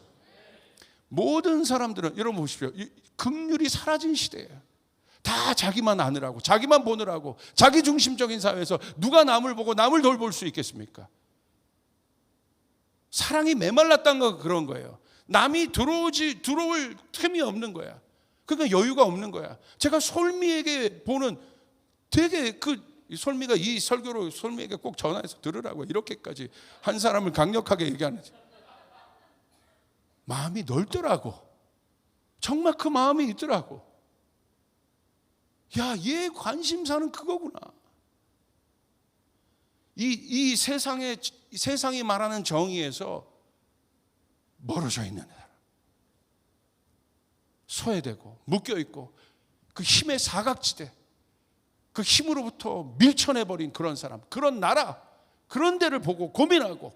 모든 사람들은 여러분 보십시오. 긍휼이 사라진 시대예요. 다 자기만 아느라고 자기만 보느라고 자기 중심적인 사회에서 누가 남을 보고 남을 돌볼 수 있겠습니까? 사랑이 메말랐다는 건 그런 거예요. 남이 들어올 틈이 없는 거야. 그러니까 여유가 없는 거야. 제가 솔미에게 보는 되게 솔미가 이 설교로 솔미에게 꼭 전화해서 들으라고 이렇게까지 한 사람을 강력하게 얘기하는지. 마음이 넓더라고. 정말 그 마음이 있더라고. 야, 얘 관심사는 그거구나. 이 세상이 말하는 정의에서 멀어져 있는 사람. 소외되고 묶여있고 그 힘의 사각지대, 그 힘으로부터 밀쳐내버린 그런 사람, 그런 나라, 그런 데를 보고 고민하고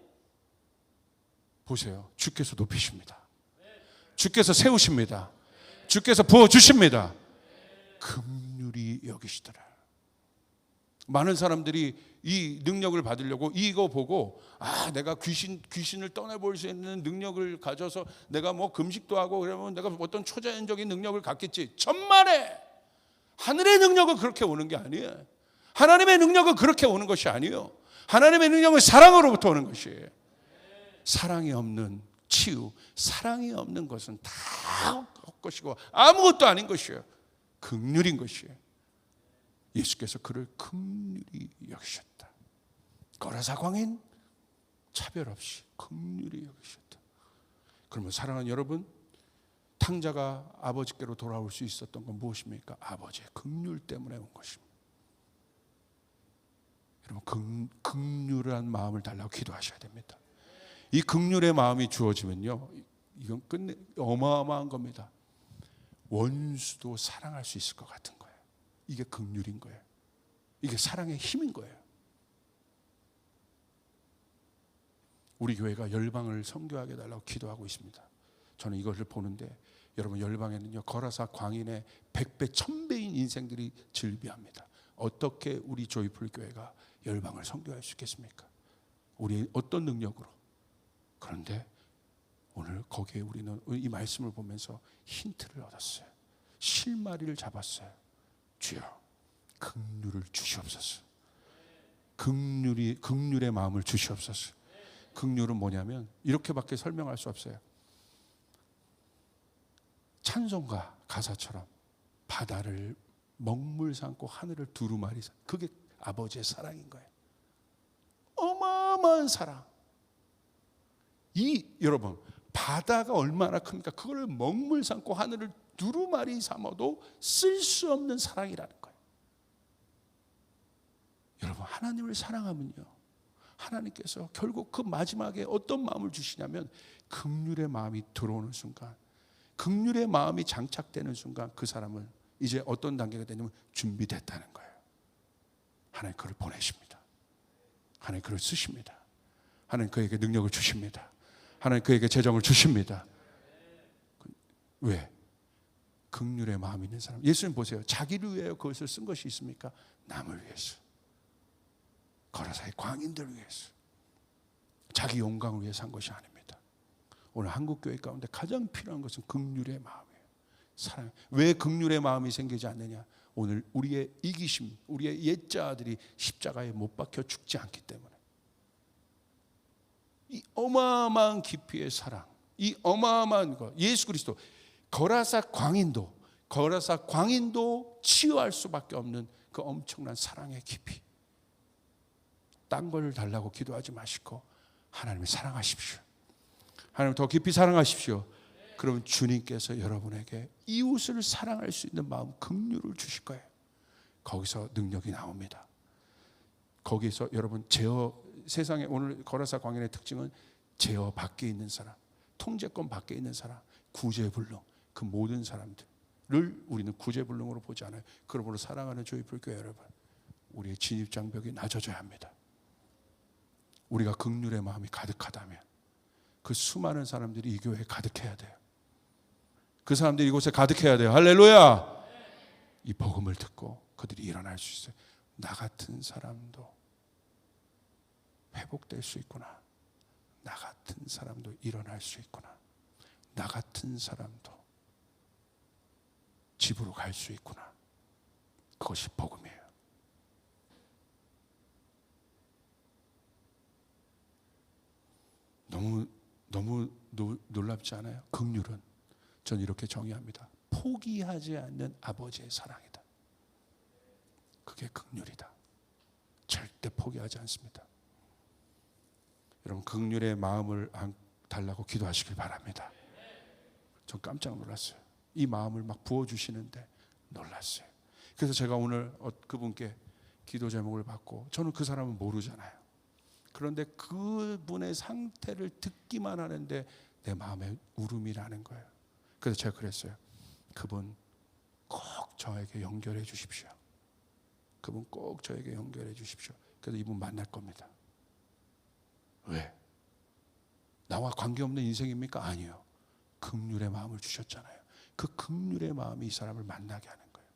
보세요. 주께서 높이십니다. 주께서 세우십니다. 주께서 부어주십니다. 긍휼히 여기시더라. 많은 사람들이 이 능력을 받으려고 이거 보고 내가 귀신을 떠내볼 수 있는 능력을 가져서 내가 뭐 금식도 하고 그러면 내가 어떤 초자연적인 능력을 갖겠지. 천만에 하늘의 능력은 그렇게 오는 게 아니에요. 하나님의 능력은 그렇게 오는 것이 아니에요. 하나님의 능력은 사랑으로부터 오는 것이에요. 사랑이 없는 치유, 사랑이 없는 것은 다 헛것이고 아무것도 아닌 것이에요. 긍휼인 것이에요. 예수께서 그를 긍휼히 여기셨다. 거라사 광인 차별 없이 긍휼히 여기셨다. 그러면 사랑하는 여러분, 탕자가 아버지께로 돌아올 수 있었던 건 무엇입니까? 아버지의 긍휼 때문에 온 것입니다. 여러분 긍휼한 마음을 달라고 기도하셔야 됩니다. 이 긍휼의 마음이 주어지면요, 이건 어마어마한 겁니다. 원수도 사랑할 수 있을 것 같은 거예요. 이게 긍휼인 거예요. 이게 사랑의 힘인 거예요. 우리 교회가 열방을 선교하게 해달라고 기도하고 있습니다. 저는 이것을 보는데 여러분 열방에는요 거라사 광인의 100배 1000배인 인생들이 즐비합니다. 어떻게 우리 조이풀 교회가 열방을 선교할 수 있겠습니까? 우리 어떤 능력으로? 그런데 오늘 거기에 우리는 이 말씀을 보면서 힌트를 얻었어요. 실마리를 잡았어요. 주여 긍휼을 주시옵소서. 긍휼의 마음을 주시옵소서. 긍휼은 뭐냐면 이렇게밖에 설명할 수 없어요. 찬송가 가사처럼 바다를 먹물 삼고 하늘을 두루마리 삼고 그게 아버지의 사랑인 거예요. 어마어마한 사랑. 이 여러분 바다가 얼마나 큽니까? 그걸 먹물 삼고 하늘을 두루마리 삼아도 쓸 수 없는 사랑이라는 거예요. 여러분 하나님을 사랑하면요, 하나님께서 결국 그 마지막에 어떤 마음을 주시냐면 긍휼의 마음이 들어오는 순간, 긍휼의 마음이 장착되는 순간 그 사람은 이제 어떤 단계가 되냐면 준비됐다는 거예요. 하나님 그를 보내십니다. 하나님 그를 쓰십니다. 하나님 그에게 능력을 주십니다. 하나님 그에게 재정을 주십니다. 왜? 긍휼의 마음이 있는 사람. 예수님 보세요. 자기를 위하여 그것을 쓴 것이 있습니까? 남을 위해서. 거라사의 광인들을 위해서. 자기 영광을 위해서 한 것이 아닙니다. 오늘 한국교회 가운데 가장 필요한 것은 긍휼의 마음이에요. 사랑. 왜 긍휼의 마음이 생기지 않느냐? 오늘 우리의 이기심, 우리의 옛자들이 십자가에 못 박혀 죽지 않기 때문에. 이 어마어마한 깊이의 사랑, 이 어마어마한 것, 예수 그리스도, 거라사 광인도 치유할 수밖에 없는 그 엄청난 사랑의 깊이. 딴 걸 달라고 기도하지 마시고 하나님을 사랑하십시오. 하나님 더 깊이 사랑하십시오. 그러면 주님께서 여러분에게 이웃을 사랑할 수 있는 마음, 긍휼을 주실 거예요. 거기서 능력이 나옵니다. 거기서 여러분 세상에 오늘 거라사 광인의 특징은 제어 밖에 있는 사람, 통제권 밖에 있는 사람, 구제불능, 그 모든 사람들을 우리는 구제불능으로 보지 않아요. 그러므로 사랑하는 저희 불교회 여러분, 우리의 진입장벽이 낮아져야 합니다. 우리가 긍휼의 마음이 가득하다면 그 수많은 사람들이 이 교회에 가득해야 돼요. 그 사람들이 이곳에 가득해야 돼요. 할렐루야. 이 복음을 듣고 그들이 일어날 수 있어요. 나 같은 사람도 회복될 수 있구나. 나 같은 사람도 일어날 수 있구나. 나 같은 사람도 집으로 갈 수 있구나. 그것이 복음이에요. 너무 놀랍지 않아요? 긍휼은 전 이렇게 정의합니다. 포기하지 않는 아버지의 사랑이다. 그게 긍휼이다. 절대 포기하지 않습니다. 여러분 긍휼의 마음을 달라고 기도하시길 바랍니다. 전 깜짝 놀랐어요. 이 마음을 막 부어주시는데 놀랐어요. 그래서 제가 오늘 그분께 기도 제목을 받고, 저는 그 사람은 모르잖아요. 그런데 그분의 상태를 듣기만 하는데 내 마음에 울음이 나는 거예요. 그래서 제가 그랬어요. 그분 꼭 저에게 연결해 주십시오. 그분 꼭 저에게 연결해 주십시오. 그래서 이분 만날 겁니다. 왜? 나와 관계없는 인생입니까? 아니요. 긍휼의 마음을 주셨잖아요. 그 긍휼의 마음이 이 사람을 만나게 하는 거예요.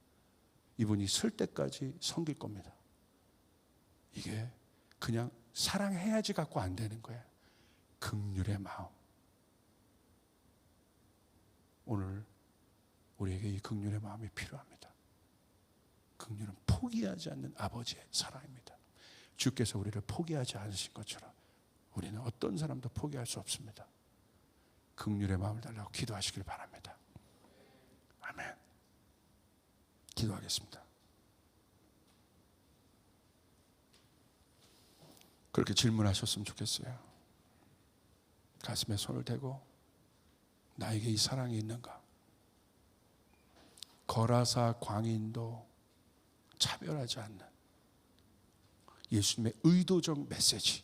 이분이 쓸 때까지 섬길 겁니다. 이게 그냥 사랑해야지 갖고 안 되는 거예요. 긍휼의 마음. 오늘 우리에게 이 긍휼의 마음이 필요합니다. 긍휼은 포기하지 않는 아버지의 사랑입니다. 주께서 우리를 포기하지 않으신 것처럼 우리는 어떤 사람도 포기할 수 없습니다. 긍휼의 마음을 달라고 기도하시길 바랍니다. 아멘. 기도하겠습니다. 그렇게 질문하셨으면 좋겠어요. 가슴에 손을 대고 나에게 이 사랑이 있는가? 거라사 광인도 차별하지 않는 예수님의 의도적 메시지,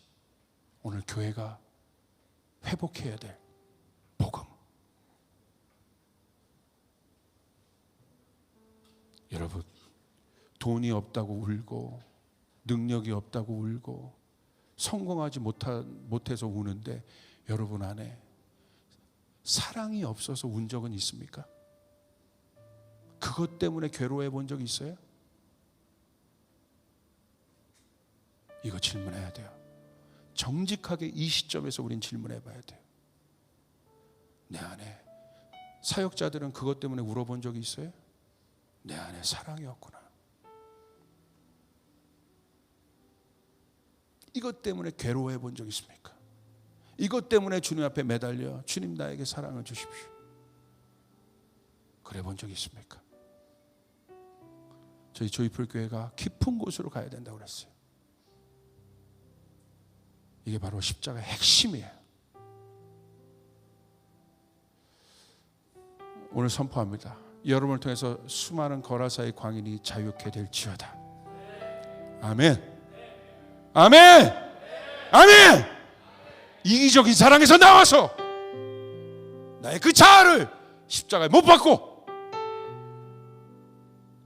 오늘 교회가 회복해야 될 복음. 여러분, 돈이 없다고 울고 능력이 없다고 울고 성공하지 못해서 우는데 여러분 안에 사랑이 없어서 운 적은 있습니까? 그것 때문에 괴로워해 본 적 있어요? 이거 질문해야 돼요. 정직하게 이 시점에서 우린 질문해 봐야 돼요. 내 안에 사역자들은 그것 때문에 울어본 적이 있어요? 내 안에 사랑이 없구나. 이것 때문에 괴로워해 본 적 있습니까? 이것 때문에 주님 앞에 매달려 주님 나에게 사랑을 주십시오. 그래 본 적 있습니까? 저희 조이풀교회가 깊은 곳으로 가야 된다고 그랬어요. 이게 바로 십자가의 핵심이에요. 오늘 선포합니다. 여러분을 통해서 수많은 거라사의 광인이 자유케 될지어다. 아멘. 아멘. 아멘. 이기적인 사랑에서 나와서 나의 그 자아를 십자가에 못 박고,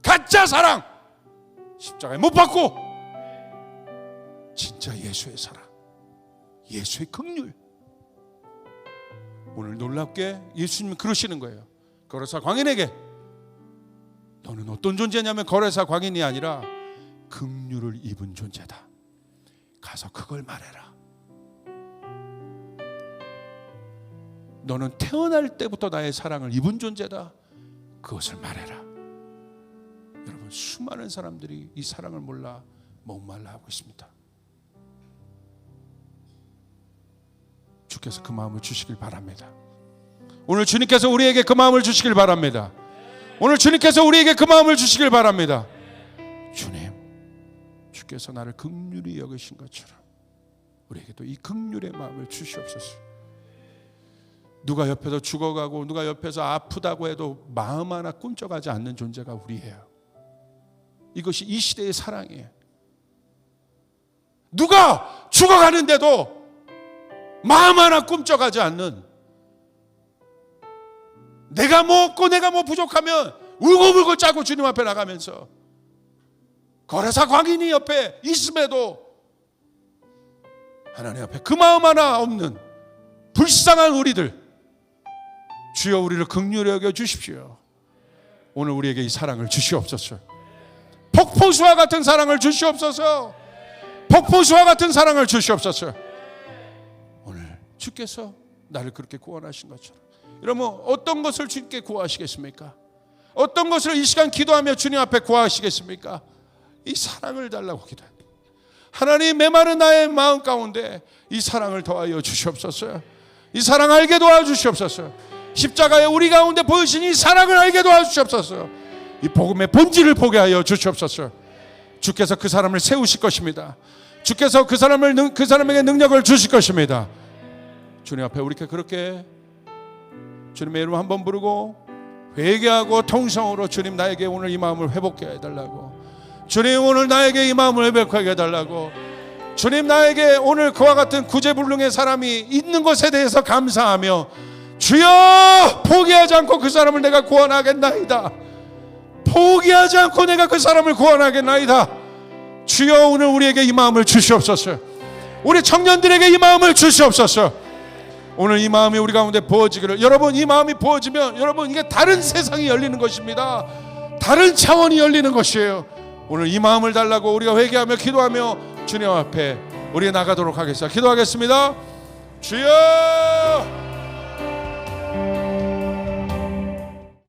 가짜 사랑 십자가에 못 박고, 진짜 예수의 사랑, 예수의 긍휼. 오늘 놀랍게 예수님이 그러시는 거예요. 거라사 광인에게 너는 어떤 존재냐면 거라사 광인이 아니라 긍휼을 입은 존재다. 가서 그걸 말해라. 너는 태어날 때부터 나의 사랑을 입은 존재다. 그것을 말해라. 여러분, 수많은 사람들이 이 사랑을 몰라 목말라 하고 있습니다. 주께서 그 마음을 주시길 바랍니다. 오늘 주님께서 우리에게 그 마음을 주시길 바랍니다. 오늘 주님께서 우리에게 그 마음을 주시길 바랍니다. 주님, 주께서 나를 긍휼히 여기신 것처럼 우리에게도 이 긍휼의 마음을 주시옵소서. 누가 옆에서 죽어가고 누가 옆에서 아프다고 해도 마음 하나 꿈쩍하지 않는 존재가 우리예요. 이것이 이 시대의 사랑이에요. 누가 죽어가는데도 마음 하나 꿈쩍하지 않는, 내가 뭐 없고 내가 뭐 부족하면 울고불고 짜고 주님 앞에 나가면서 거라사 광인이 옆에 있음에도 하나님 앞에 그 마음 하나 없는 불쌍한 우리들, 주여 우리를 긍휼히 여겨 주십시오. 오늘 우리에게 이 사랑을 주시옵소서. 폭포수와 같은 사랑을 주시옵소서. 폭포수와 같은 사랑을 주시옵소서. 오늘 주께서 나를 그렇게 구원하신 것처럼, 여러분 어떤 것을 주님께 구하시겠습니까? 어떤 것을 이 시간 기도하며 주님 앞에 구하시겠습니까? 이 사랑을 달라고 기도합니다. 하나님, 메마른 나의 마음 가운데 이 사랑을 더하여 주시옵소서. 이 사랑 알게 도와주시옵소서. 십자가에 우리 가운데 보여주신 이 사랑을 알게 도와주시옵소서. 이 복음의 본질을 보게 하여 주시옵소서. 주께서 그 사람을 세우실 것입니다. 주께서 그 사람에게 능력을 주실 것입니다. 주님 앞에 우리가 그렇게 주님의 이름 한번 부르고 회개하고 통성으로, 주님 나에게 오늘 이 마음을 회복해 해달라고, 주님 오늘 나에게 이 마음을 회복하게 해달라고, 주님 나에게 오늘 그와 같은 구제불능의 사람이 있는 것에 대해서 감사하며, 주여 포기하지 않고 그 사람을 내가 구원하겠나이다. 포기하지 않고 내가 그 사람을 구원하겠나이다. 주여 오늘 우리에게 이 마음을 주시옵소서. 우리 청년들에게 이 마음을 주시옵소서. 오늘 이 마음이 우리 가운데 부어지기를. 여러분, 이 마음이 부어지면 여러분 이게 다른 세상이 열리는 것입니다. 다른 차원이 열리는 것이에요. 오늘 이 마음을 달라고 우리가 회개하며 기도하며 주님 앞에 우리 나가도록 하겠습니다. 기도하겠습니다. 주여